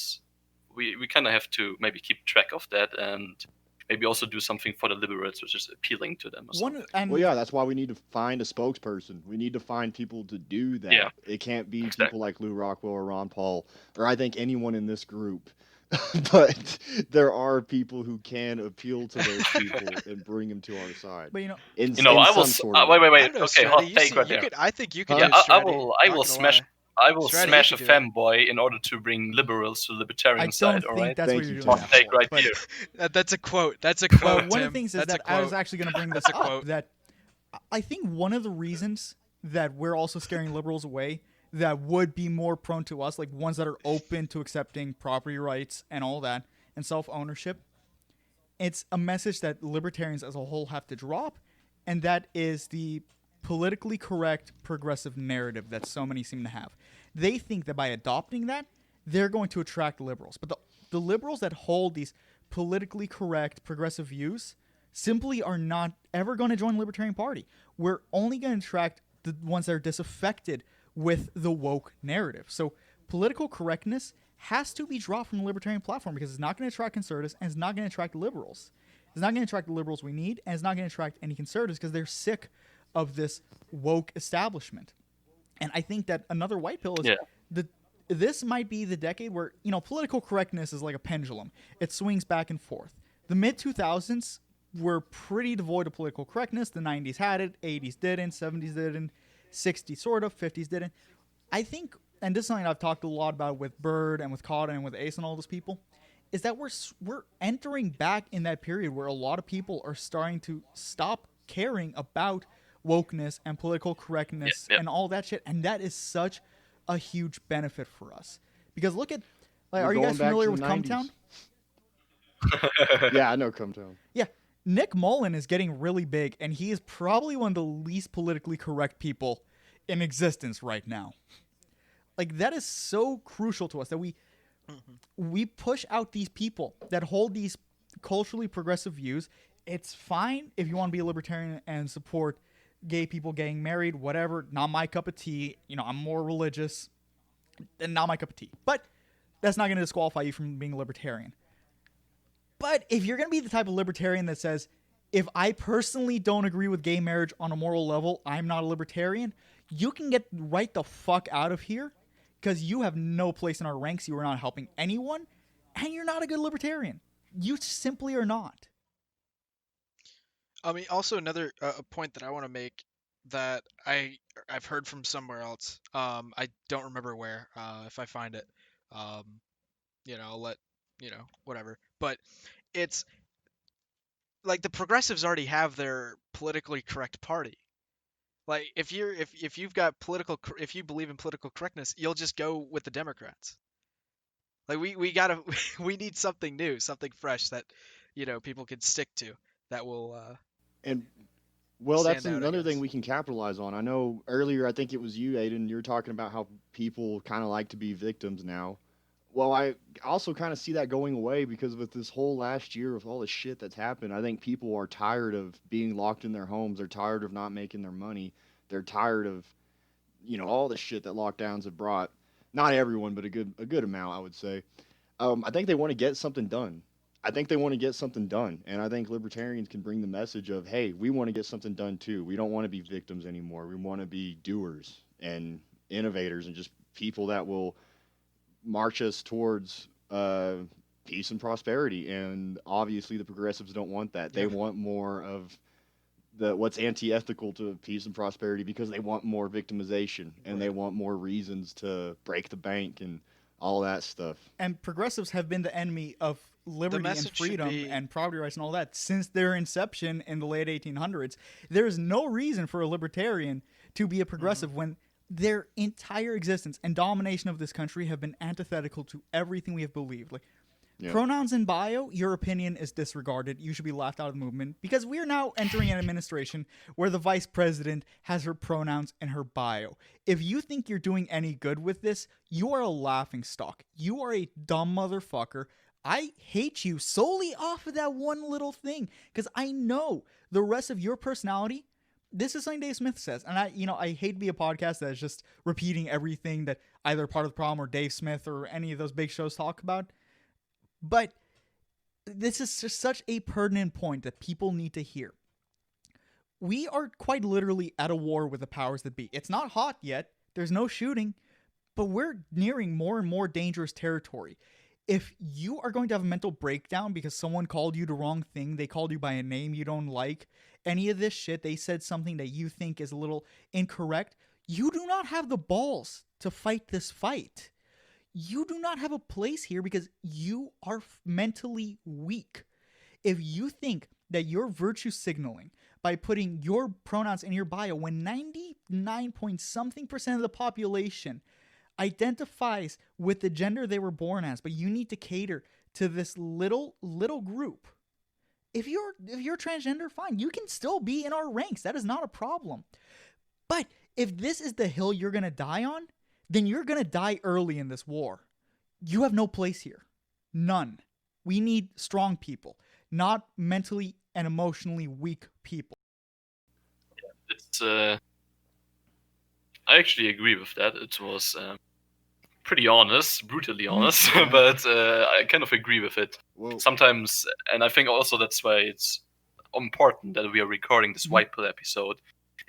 E: we kind of have to maybe keep track of that and maybe also do something for the liberals, which is appealing to them or something.
B: Well, yeah, that's why we need to find a spokesperson. We need to find people to do that.
E: Yeah,
B: It can't be
E: exactly.
B: people like Lou Rockwell or Ron Paul, or I think anyone in this group. But there are people who can appeal to those people and bring them to our side.
C: But
B: In
E: I will.
B: some sort of
E: Wait.
D: I don't know,
E: Okay,
D: Stratty,
E: hot
D: you
E: take
D: see,
E: right
D: you
E: there.
D: could. I think you could.
E: Yeah,
D: do it,
E: I
D: Stratty.
E: will.
D: Not gonna
E: Smash.
D: lie.
E: I will
D: Stratty,
E: smash
D: you
E: a
D: could do it.
E: femboy in order to bring liberals to the libertarian
C: I
E: side.
C: don't
E: All
C: think
E: right.
C: that's
B: Thank
C: what
B: you,
C: you're
B: Tim.
C: doing.
E: Hot
C: that
E: take
C: for.
E: right
C: But,
E: here.
D: That's a quote. That's a quote.
C: but one of the
D: Tim.
C: things is
D: That's
C: that
D: a quote.
C: I was actually going to bring this
D: That's a
C: up.
D: quote.
C: That I think one of the reasons that we're also scaring liberals away that would be more prone to us, like ones that are open to accepting property rights and all that and self-ownership, it's a message that libertarians as a whole have to drop, and that is the politically correct progressive narrative that so many seem to have. They think that by adopting that, they're going to attract liberals. But the liberals that hold these politically correct progressive views simply are not ever going to join the Libertarian Party. We're only going to attract the ones that are disaffected with the woke narrative. So political correctness has to be dropped from the Libertarian platform because it's not going to attract conservatives and it's not going to attract liberals. It's not going to attract the liberals we need, and it's not going to attract any conservatives because they're sick of this woke establishment. And I think that another white pill is this might be the decade where, political correctness is like a pendulum. It swings back and forth. The mid-2000s were pretty devoid of political correctness. The 90s had it, 80s didn't, 70s didn't, 60s sort of, 50s didn't. I think, and this is something I've talked a lot about with Bird and with Cotta and with Ace and all those people, is that we're entering back in that period where a lot of people are starting to stop caring about wokeness and political correctness and all that shit, and that is such a huge benefit for us. Because look at, are you guys familiar with Cumtown?
B: Yeah, I know Cumtown.
C: Yeah, Nick Mullen is getting really big, and he is probably one of the least politically correct people in existence right now. Like, that is so crucial to us that we push out these people that hold these culturally progressive views. It's fine if you want to be a libertarian and support gay people getting married, whatever. Not my cup of tea. I'm more religious, and not my cup of tea. But that's not going to disqualify you from being a libertarian. But if you're going to be the type of libertarian that says, if I personally don't agree with gay marriage on a moral level, I'm not a libertarian, you can get right the fuck out of here because you have no place in our ranks. You are not helping anyone, and you're not a good libertarian. You simply are not.
D: I mean, also another a point that I want to make that I've heard from somewhere else. I don't remember where. If I find it, I'll let whatever. But it's like the progressives already have their politically correct party. Like if you've got if you believe in political correctness, you'll just go with the Democrats. Like we gotta we need something new, something fresh that people can stick to that will
B: And well, that's
D: stand out, I
B: another thing
D: guess.
B: we can capitalize on. I know earlier, I think it was you, Aiden, you were talking about how people kind of like to be victims now. Well, I also kind of see that going away because with this whole last year of all the shit that's happened, I think people are tired of being locked in their homes. They're tired of not making their money. They're tired of, all the shit that lockdowns have brought. Not everyone, but a good amount, I would say. I think they want to get something done. I think they want to get something done, and I think libertarians can bring the message of, hey, we want to get something done too. We don't want to be victims anymore. We want to be doers and innovators and just people that will march us towards peace and prosperity. And obviously, the progressives don't want that. They want more of what's anti-ethical to peace and prosperity because they want more victimization and they want more reasons to break the bank and all that stuff.
C: And progressives have been the enemy of liberty and
D: message should
C: freedom
D: be-
C: and property rights and all that since their inception in the late 1800s. There is no reason for a libertarian to be a progressive when their entire existence and domination of this country have been antithetical to everything we have believed. Like, pronouns in bio, your opinion is disregarded. You should be laughed out of the movement because we are now entering an administration where the vice president has her pronouns in her bio. If you think you're doing any good with this, you are a laughing stock. You are a dumb motherfucker. I hate you solely off of that one little thing because I know the rest of your personality this is something Dave Smith says, and I hate to be a podcast that is just repeating everything that either Part of the Problem or Dave Smith or any of those big shows talk about, but this is just such a pertinent point that people need to hear. We are quite literally at a war with the powers that be. It's not hot yet. There's no shooting, but we're nearing more and more dangerous territory. If you are going to have a mental breakdown because someone called you the wrong thing, they called you by a name you don't like, any of this shit, they said something that you think is a little incorrect, you do not have the balls to fight this fight. You do not have a place here because you are mentally weak. If you think that you're virtue signaling by putting your pronouns in your bio when 99 point something percent of the population identifies with the gender they were born as, but you need to cater to this little group. If you're transgender, fine, you can still be in our ranks. That is not a problem. But if this is the hill you're going to die on, then you're going to die early in this war. You have no place here. None. We need strong people, not mentally and emotionally weak people.
E: It's I actually agree with that. It was pretty honest, brutally honest, but I kind of agree with it.
B: Well,
E: Sometimes, and I think also that's why it's important that we are recording this White Pill episode,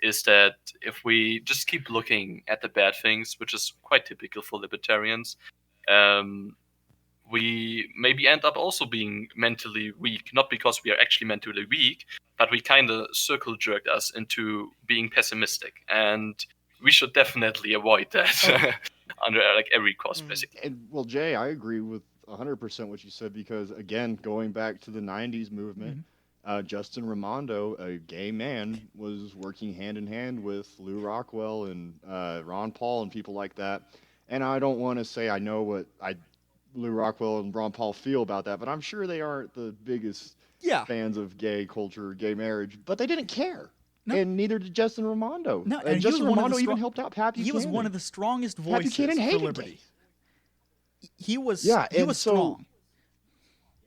E: is that if we just keep looking at the bad things, which is quite typical for libertarians, we maybe end up also being mentally weak, not because we are actually mentally weak, but we kind of circle jerked us into being pessimistic, and we should definitely avoid that under like every cost, basically.
B: and well, Jay, I agree with 100% what you said because again, going back to the '90s movement, Justin Raimondo, a gay man, was working hand in hand with Lou Rockwell and Ron Paul and people like that. And I don't want to say I know what Lou Rockwell and Ron Paul feel about that, but I'm sure they aren't the biggest fans of gay culture, gay marriage, but they didn't care. No. And neither did Justin Raimondo.
C: No,
B: and Justin Raimondo even helped out Pat Buchanan.
C: He was one of the strongest voices
B: Pat Buchanan
C: for liberty.
B: Gays.
C: He was
B: so,
C: strong.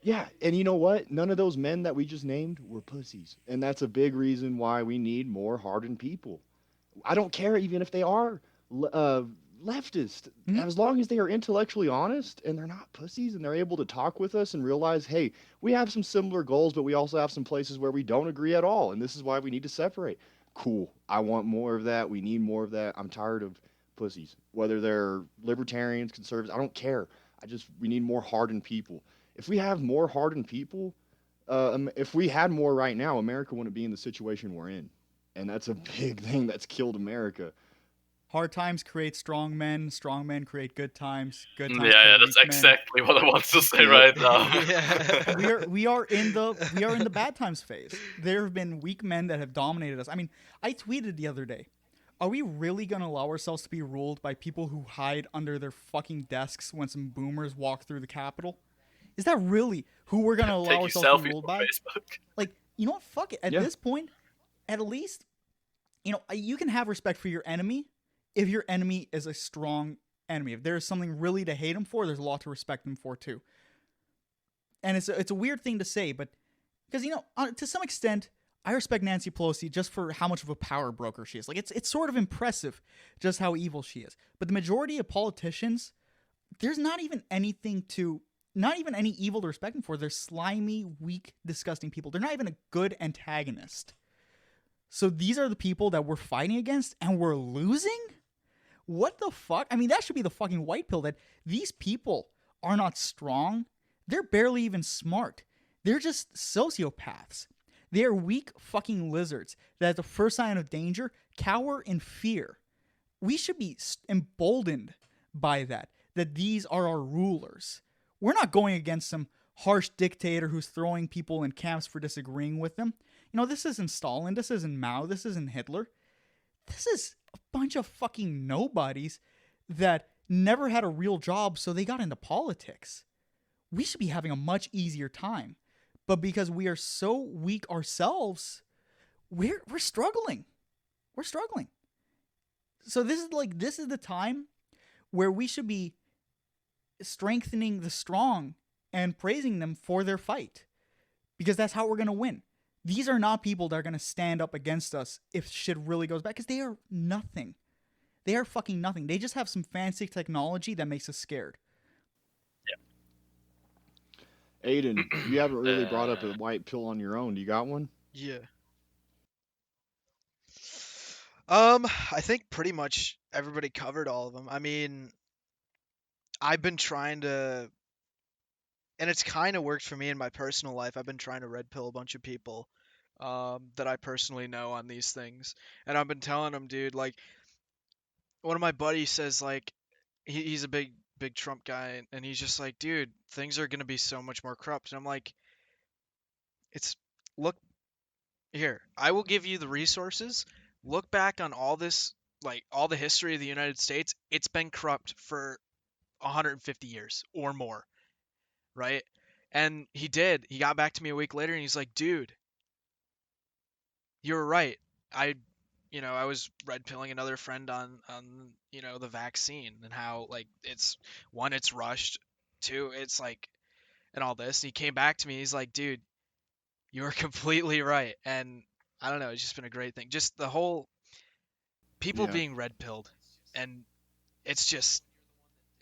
B: Yeah, and you know what? None of those men that we just named were pussies. And that's a big reason why we need more hardened people. I don't care even if they are leftist. As long as they are intellectually honest and they're not pussies and they're able to talk with us and realize, hey, we have some similar goals, but we also have some places where we don't agree at all. And this is why we need to separate. Cool. I want more of that. We need more of that. I'm tired of pussies. Whether they're libertarians, conservatives, I don't care. We need more hardened people. If we have more hardened people, if we had more right now, America wouldn't be in the situation we're in. And that's a big thing that's killed America.
C: Hard times create strong men create good times. Good times
E: Yeah, that's exactly what I want to say right now.
C: we are in the bad times phase. There have been weak men that have dominated us. I mean, I tweeted the other day, are we really going to allow ourselves to be ruled by people who hide under their fucking desks when some boomers walk through the Capitol? Is that really who we're going to allow ourselves to be ruled by?
E: Facebook.
C: Like, you know what? Fuck it. At this point, at least, you can have respect for your enemy if your enemy is a strong enemy. If there's something really to hate him for, there's a lot to respect him for too. And it's a weird thing to say, but because, to some extent, I respect Nancy Pelosi just for how much of a power broker she is. Like, it's sort of impressive just how evil she is. But the majority of politicians, there's not even any evil to respect them for. They're slimy, weak, disgusting people. They're not even a good antagonist. So these are the people that we're fighting against, and we're losing? What the fuck? I mean, that should be the fucking white pill, that these people are not strong. They're barely even smart. They're just sociopaths. They are weak fucking lizards that at the first sign of danger cower in fear. We should be emboldened by that these are our rulers. We're not going against some harsh dictator who's throwing people in camps for disagreeing with them. This isn't Stalin. This isn't Mao. This isn't Hitler. This is a bunch of fucking nobodies that never had a real job, so they got into politics. We should be having a much easier time. But because we are so weak ourselves, we're struggling. We're struggling. So this is the time where we should be strengthening the strong and praising them for their fight. Because that's how we're going to win. These are not people that are going to stand up against us if shit really goes bad, because they are nothing. They are fucking nothing. They just have some fancy technology that makes us scared.
B: Aiden, you haven't really brought up a
E: Uh,
B: white pill on your own. Do you got one?
D: Yeah. I think pretty much everybody covered all of them. I mean, I've been trying to, and it's kind of worked for me in my personal life. I've been trying to red pill a bunch of people, that I personally know on these things, and I've been telling them, dude, like one of my buddies says, like he's a big Trump guy, and he's just like, dude, things are gonna be so much more corrupt, and I'm like, it's look here, I will give you the resources. Look back on all this, like all the history of the United States. It's been corrupt for 150 years or more, right? And he did. He got back to me a week later and he's like, dude, you were right. I, I was red pilling another friend on the vaccine and how like it's one, it's rushed, two, it's like, and all this. And he came back to me. He's like, dude, you were completely right. And I don't know. It's just been a great thing. Just the whole people
B: Yeah,
D: being red pilled, and it's just,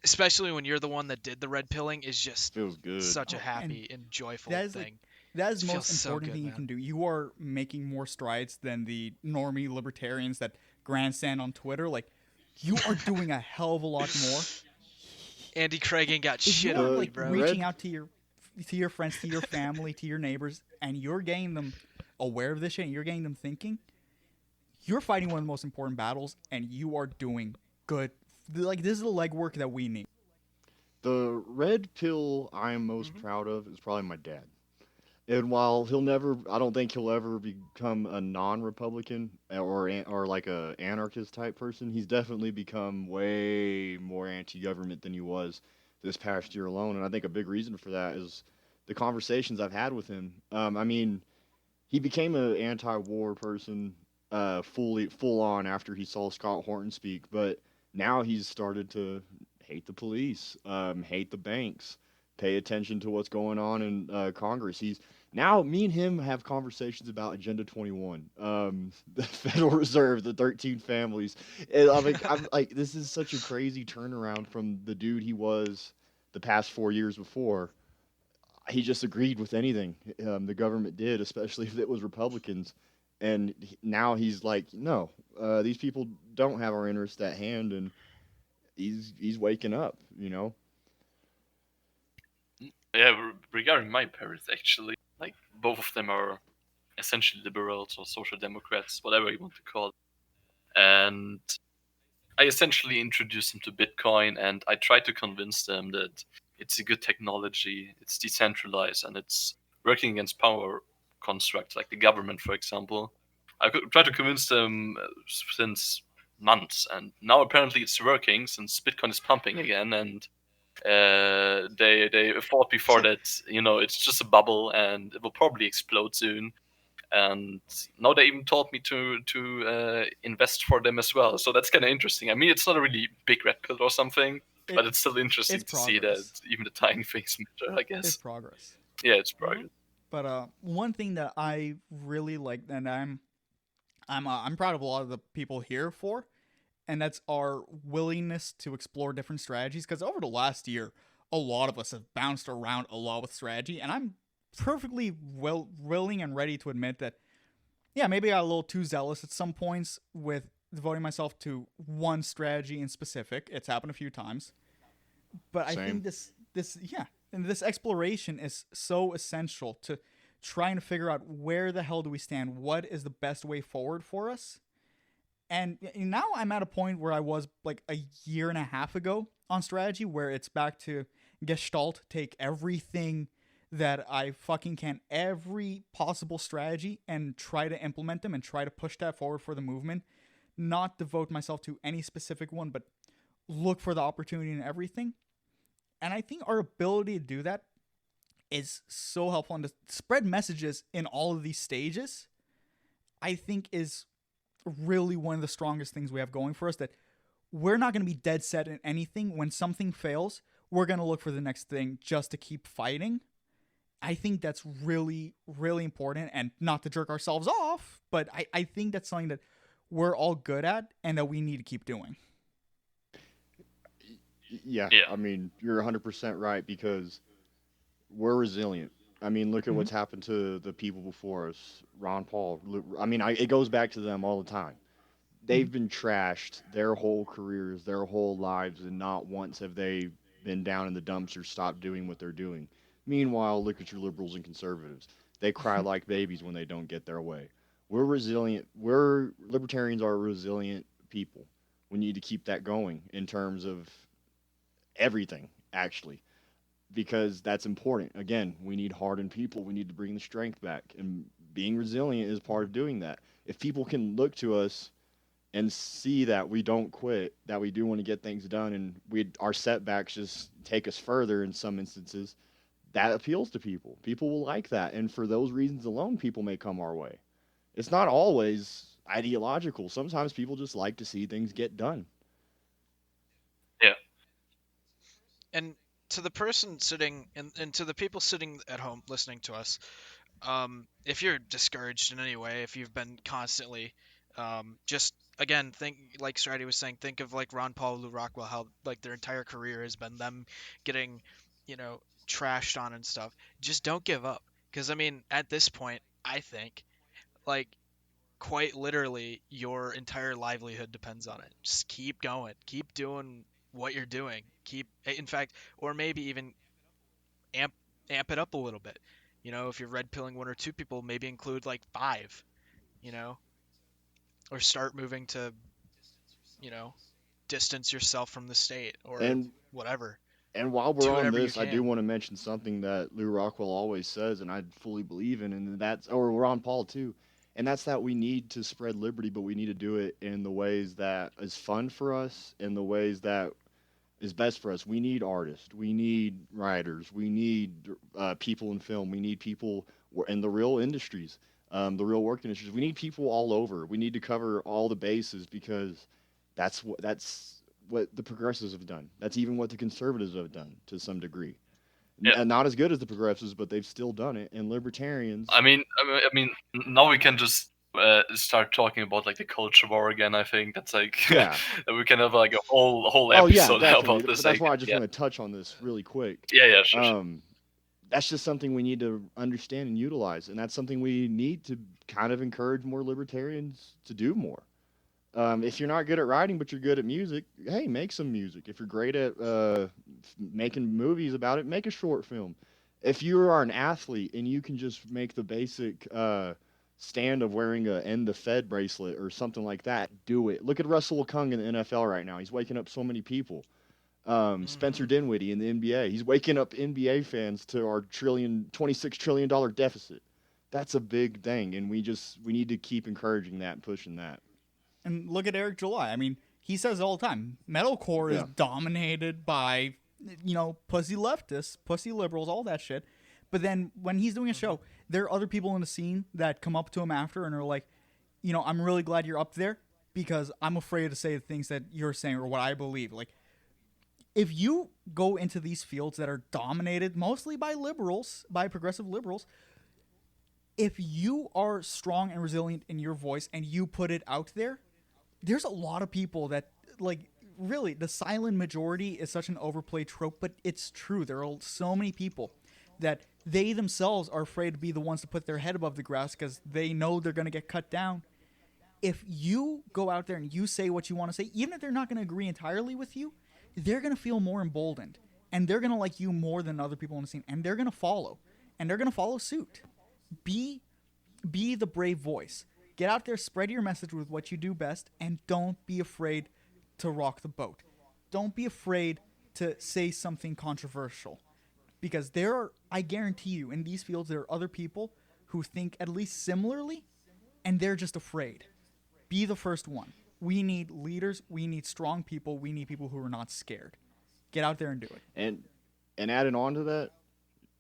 D: especially when you're the one that did the red pilling, is just
B: feels good.
D: such a
C: Oh, and
D: happy and joyful
C: that is
D: thing.
C: that is
D: It
C: the
D: feels
C: most
D: so
C: important
D: good,
C: thing you
D: man.
C: can do. You are making more strides than the normie libertarians that grandstand on Twitter. Like, you are doing a hell of a lot more.
D: Andy Craig ain't got
C: If
D: shit
C: you're
D: on
B: The
D: me,
C: like
D: bro.
C: reaching
B: red,
C: out to your friends, to your family, to your neighbors, and you're getting them aware of this shit, and you're getting them thinking, you're fighting one of the most important battles, and you are doing good. Like, this is the legwork that we need.
B: the red pill I'm most
D: Hmm.
B: proud of is probably my dad. And while he'll never, I don't think he'll ever become a non-Republican or like a anarchist type person. He's definitely become way more anti-government than he was this past year alone. And I think a big reason for that is the conversations I've had with him. I mean, he became an anti-war person, full on after he saw Scott Horton speak, but now he's started to hate the police, hate the banks, pay attention to what's going on in Congress. He's now me and him have conversations about Agenda 21, the Federal Reserve, the 13 families. And I'm like, this is such a crazy turnaround from the dude he was the past 4 years before. He just agreed with anything the government did, especially if it was Republicans. And now he's like, no, these people don't have our interest at hand, and he's waking up, you know.
E: yeah, regarding my parents, actually, like both of them are essentially liberals or social democrats, whatever you want to call it. And I essentially introduced them to Bitcoin, and I tried to convince them that it's a good technology, it's decentralized, and it's working against power constructs like the government, for example. I could try to convince them since months, and now apparently it's working since Bitcoin is pumping again, and they thought before that it's just a bubble and it will probably explode soon, and now they even told me to invest for them as well. So that's kind of interesting. I mean, it's not a really big red pill or something,
C: It,
E: but it's still interesting
C: it's
E: to see that
C: progress.
E: even the tiny things matter, I
C: It's
E: guess.
C: progress.
E: Yeah, it's
D: Hmm.
E: progress.
C: But one thing that I really like, and I'm proud of a lot of the people here for, and that's our willingness to explore different strategies. Because over the last year, a lot of us have bounced around a lot with strategy, and I'm perfectly willing and ready to admit that, yeah, maybe I got a little too zealous at some points with devoting myself to one strategy in specific. It's happened a few times, but I
B: Same.
C: think and this exploration is so essential to trying to figure out where the hell do we stand, what is the best way forward for us. And now I'm at a point where I was like a year and a half ago on strategy, where it's back to gestalt, take everything that I fucking can, every possible strategy, and try to implement them and try to push that forward for the movement. Not devote myself to any specific one, but look for the opportunity in everything. And I think our ability to do that is so helpful, and to spread messages in all of these stages, I think is really one of the strongest things we have going for us. That we're not going to be dead set in anything. When something fails, we're going to look for the next thing just to keep fighting. I think that's really, really important, and not to jerk ourselves off, but I think that's something that we're all good at and that we need to keep doing.
B: Yeah,
E: Yeah.
B: I mean, you're 100% right because we're resilient. I mean, look at
C: Mhm.
B: what's happened to the people before us, Ron Paul. I mean, it goes back to them all the time.
C: Mhm.
B: They've been trashed their whole careers, their whole lives, and not once have they been down in the dumps or stopped doing what they're doing. Meanwhile, look at your liberals and conservatives. They cry like babies when they don't get their way. We're resilient. We're libertarians are resilient people. We need to keep that going in terms of everything, actually, because that's important. Again, we need hardened people. We need to bring the strength back, and being resilient is part of doing that. If people can look to us and see that we don't quit, that we do want to get things done, and we our setbacks just take us further in some instances, that appeals to people. People will like that, and for those reasons alone, people may come our way. It's not always ideological. Sometimes people just like to see things get done.
E: Yeah.
D: And to the person sitting and to the people sitting at home listening to us, if you're discouraged in any way, if you've been constantly, just again think like Stratty was saying, think of like Ron Paul, Lou Rockwell, how like their entire career has been them getting, you know, trashed on and stuff. Just don't give up, because I mean, at this point, I think like quite literally your entire livelihood depends on it. Just keep going, keep doing what you're doing, keep, in fact, or maybe even amp amp it up a little bit. You know, if you're red pilling one or two people, maybe include like five, you know, or start moving to, you know, distance yourself from the state or
B: And
D: whatever.
B: And while we're
D: Do
B: on
D: whatever you
B: this, I do
D: can.
B: want to mention something that Lou Rockwell always says, and I fully believe in, and that's, or Ron Paul too, and that's that we need to spread liberty, but we need to do it in the ways that is fun for us, in the ways that is best for us. We need artists, we need writers, we need people in film, we need people in the real industries, the real work industries. We need people all over. We need to cover all the bases because that's what the progressives have done. That's even what the conservatives have done to some degree.
E: Yeah.
B: Not as good as the progressives, but they've still done it. And
E: I
B: libertarians,
E: mean, now we can just start talking about like the culture war again. I think that's like
B: yeah.
E: we can have like a whole
B: Oh yeah,
E: episode
B: definitely.
E: about
B: But
E: this.
B: that's
E: Like,
B: why I just
E: yeah,
B: want to touch on this really quick.
E: yeah, yeah, sure, sure.
B: Um, that's just something we need to understand and utilize, and that's something we need to kind of encourage more libertarians to do more. If you're not good at writing, but you're good at music, hey, make some music. If you're great at making movies about it, make a short film. If you are an athlete and you can just make the basic stand of wearing a end the Fed bracelet or something like that, do it. Look at Russell Okung in the NFL right now. He's waking up so many people. Spencer
D: Hmm.
B: Dinwiddie in the NBA. He's waking up NBA fans to our $26 trillion deficit. That's a big thing, and we need to keep encouraging that and pushing that.
C: And look at Eric July. I mean, he says all the time, metalcore is
B: Yeah.
C: dominated by, pussy leftists, pussy liberals, all that shit. But then when he's doing a
D: Hmm.
C: show, there are other people in the scene that come up to him after and are like, I'm really glad you're up there because I'm afraid to say the things that you're saying or what I believe. Like, if you go into these fields that are dominated mostly by liberals, by progressive liberals, if you are strong and resilient in your voice and you put it out there, there's a lot of people that like really the silent majority is such an overplayed trope, but it's true. There are so many people that they themselves are afraid to be the ones to put their head above the grass because they know they're going to get cut down. If you go out there and you say what you want to say, even if they're not going to agree entirely with you, they're going to feel more emboldened and they're going to like you more than other people in the scene and they're going to follow and they're going to follow suit. Be be the brave voice. Get out there, spread your message with what you do best, and don't be afraid to rock the boat. Don't be afraid to say something controversial. Because there are, I guarantee you, in these fields, there are other people who think at least similarly, and they're just afraid. Be the first one. We need leaders. We need strong people. We need people who are not scared. Get out there and do it.
B: And adding on to that,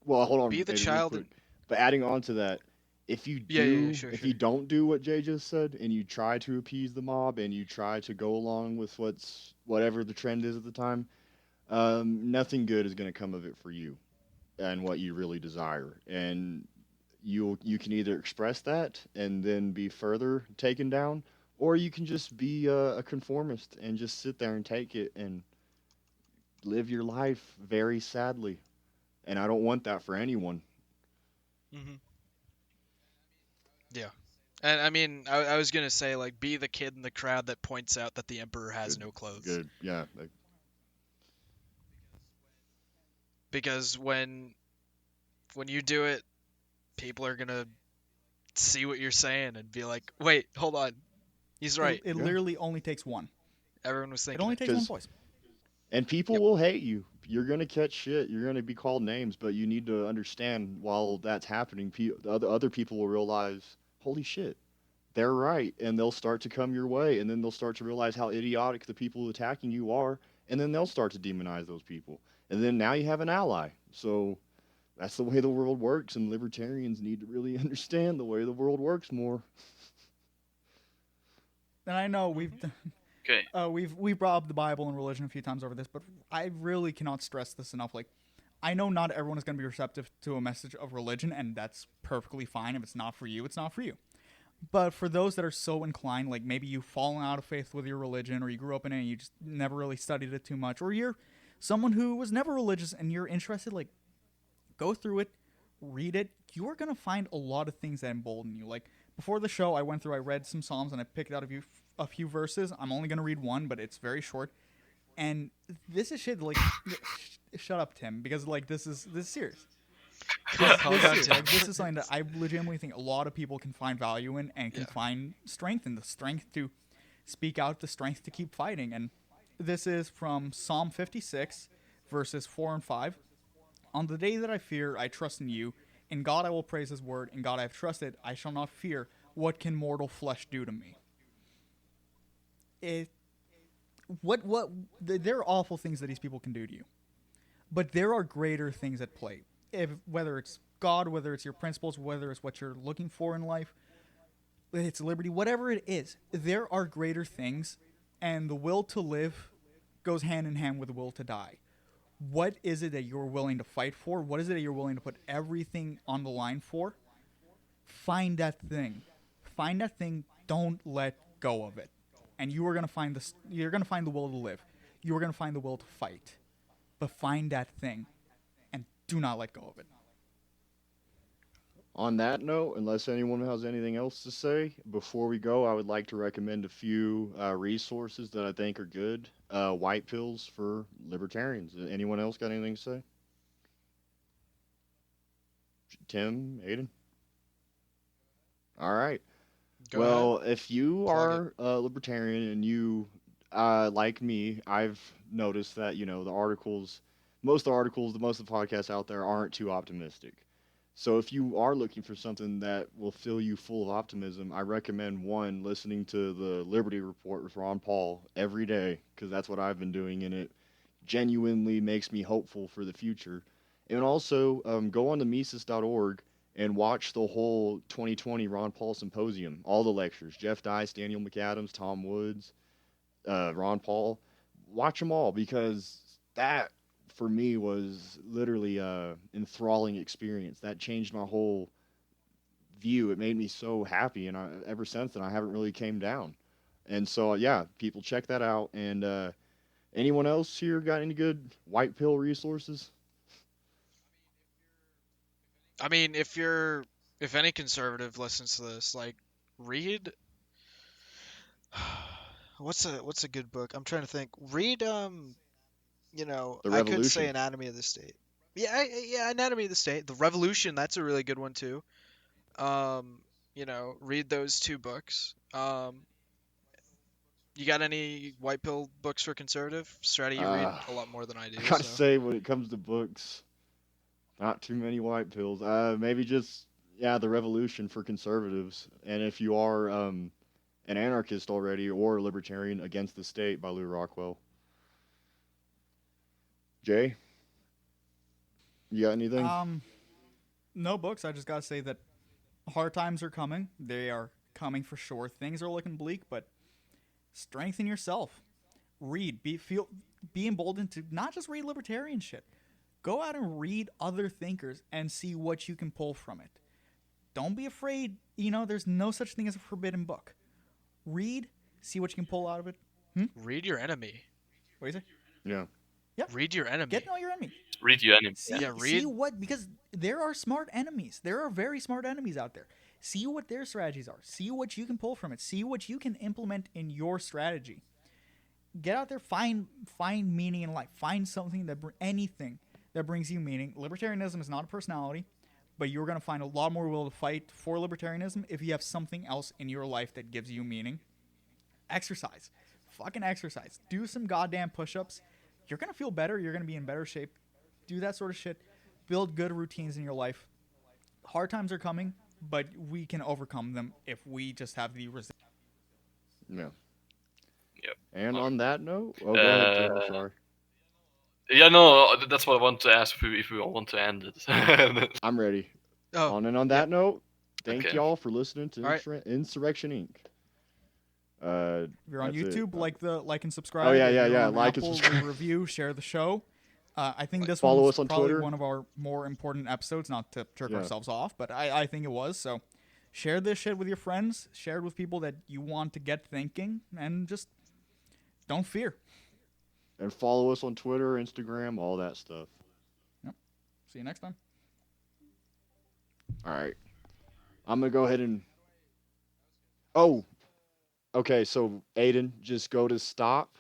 B: well, hold
D: Be
B: on,
D: the
B: Aiden, real
D: child.
B: quick. But adding on to that,
D: Yeah, yeah, yeah, sure,
B: if
D: sure.
B: you don't do what Jay just said, and you try to appease the mob, and you try to go along with whatever the trend is at the time, nothing good is going to come of it for you. and what you really desire. And you can either express that and then be further taken down, or you can just be a conformist and just sit there and take it and live your life very sadly. And I don't want that for anyone.
D: Hmm. Yeah. And I mean, I was gonna say like be the kid in the crowd that points out that the emperor has
B: Good,
D: no clothes,
B: good, yeah. Like,
D: because when you do it, people are gonna see what you're saying and be like, wait, hold on, he's
C: It,
D: right.
C: it
B: yeah,
C: literally only takes one.
D: Everyone was
C: It
D: thinking
C: only
D: it.
C: takes one
B: because
C: voice.
B: and people
D: Yep.
B: will hate you. You're gonna catch shit. You're gonna be called names, but you need to understand while that's happening, the other people will realize, holy shit, they're right, and they'll start to come your way, and then they'll start to realize how idiotic the people attacking you are, and then they'll start to demonize those people, and then now you have an ally. So that's the way the world works, and libertarians need to really understand the way the world works more.
C: And I know
D: Hmm.
E: Okay.
C: we've brought up the Bible and religion a few times over this, but I really cannot stress this enough. Like, I know not everyone is going to be receptive to a message of religion, and that's perfectly fine. If it's not for you, it's not for you. But for those that are so inclined, like maybe you've fallen out of faith with your religion, or you grew up in it and you just never really studied it too much, or you're someone who was never religious and you're interested, like go through it, read it. You are gonna find a lot of things that embolden you. Like before the show, I read some psalms, and I picked out a few verses. I'm only gonna read one, but it's very short. And this is shit. Like, shut up, Tim, because like this is serious.
D: Yeah,
C: This
D: calm
C: this is
D: down,
C: serious.
D: Tim.
C: Like this is something that I legitimately think a lot of people can find value in and can
D: Yeah.
C: find strength in, the strength to speak out, the strength to keep fighting. And this is from Psalm 56, verses 4 and 5. On the day that I fear, I trust in you. In God I will praise his word. In God I have trusted. I shall not fear. What can mortal flesh do to me? It, there are awful things that these people can do to you. But there are greater things at play. Whether it's God, whether it's your principles, whether it's what you're looking for in life, it's liberty, whatever it is, there are greater things, and the will to live goes hand in hand with the will to die. What is it that you're willing to fight for? What is it that you're willing to put everything on the line for? Find that thing. Find that thing. Don't let go of it. And you are gonna find this. You're gonna find the will to live. You are gonna find the will to fight. But find that thing, and do not let go of it.
B: On that note, unless anyone has anything else to say, before we go, I would like to recommend a few resources that I think are good. White pills for libertarians. Anyone else got anything to say? Tim, Aiden? All right.
D: Go ahead.
B: Well, if you
D: Plug it.
B: are a libertarian and you, like me, I've noticed that, the articles, most of the podcasts out there aren't too optimistic. So if you are looking for something that will fill you full of optimism, I recommend one, listening to the Liberty Report with Ron Paul every day, because that's what I've been doing, and it genuinely makes me hopeful for the future. And also, go on to Mises.org and watch the whole 2020 Ron Paul Symposium, all the lectures, Jeff Dice, Daniel McAdams, Tom Woods, Ron Paul. Watch them all, because that for me was literally a enthralling experience. That changed my whole view. It made me so happy, and ever since then I haven't really came down. And so yeah, people check that out. And anyone else here got any good white pill resources?
D: I mean, if any conservative listens to this, like, read what's a good book? I'm trying to think. Read
B: The
D: I could say
B: Revolution.
D: Anatomy of the State. Yeah, yeah, Anatomy of the State. The Revolution, that's a really good one too. Um, read those two books. You got any white pill books for conservative? Stratty, you read
B: Uh,
D: a lot more than I
B: I
D: do,
B: gotta
D: so.
B: say, when it comes to books, not too many white pills. Maybe just, yeah, the Revolution for conservatives. And if you are an anarchist already or a libertarian, Against the State by Lou Rockwell. Jay, you got anything?
C: Um, no books. I just gotta say that hard times are coming. They are coming for sure. Things are looking bleak, but strengthen yourself. Read. Be emboldened to not just read libertarian shit. Go out and read other thinkers and see what you can pull from it. Don't be afraid. There's no such thing as a forbidden book. Read, see what you can pull out of it.
D: Read your enemy.
C: What do you say?
B: Yeah.
D: Read your enemy.
C: Get to know your enemy.
E: Read your anime.
C: See,
D: Yeah,
C: see
D: read-
C: what, because there are smart enemies. There are very smart enemies out there. See what their strategies are. See what you can pull from it. See what you can implement in your strategy. Get out there, find meaning in life. Find something anything that brings you meaning. Libertarianism is not a personality, but you're going to find a lot more will to fight for libertarianism if you have something else in your life that gives you meaning. Exercise. Fucking exercise. Do some goddamn push-ups. You're going to feel better. You're going to be in better shape. Do that sort of shit. Build good routines in your life. Hard times are coming, but we can overcome them if we just have the resilience.
B: Yeah.
E: Yep.
B: And on that note, go ahead, Joe. Sorry.
E: Yeah, no, that's what I want to ask if we all want to end it.
B: I'm ready.
D: Oh,
B: On that note, thank
E: Okay.
B: y'all for listening to
D: All right.
B: Insurrection Inc.
C: If you're on
B: That's it.
C: YouTube, like and subscribe.
B: Oh, yeah,
C: If
B: yeah,
C: you're
B: yeah.
C: on
B: Like and
C: Apple,
B: subscribe.
C: leave a review, share the show. I think this
B: Follow
C: one's
B: us on
C: probably
B: Twitter.
C: one of our more important episodes, not to jerk
B: Yeah.
C: ourselves off, but I think it was. So share this shit with your friends. Share it with people that you want to get thinking, and just don't fear.
B: And follow us on Twitter, Instagram, all that stuff.
C: See you next time.
B: All right. I'm going to go ahead and... Oh. Okay, so Aiden, just go to stop.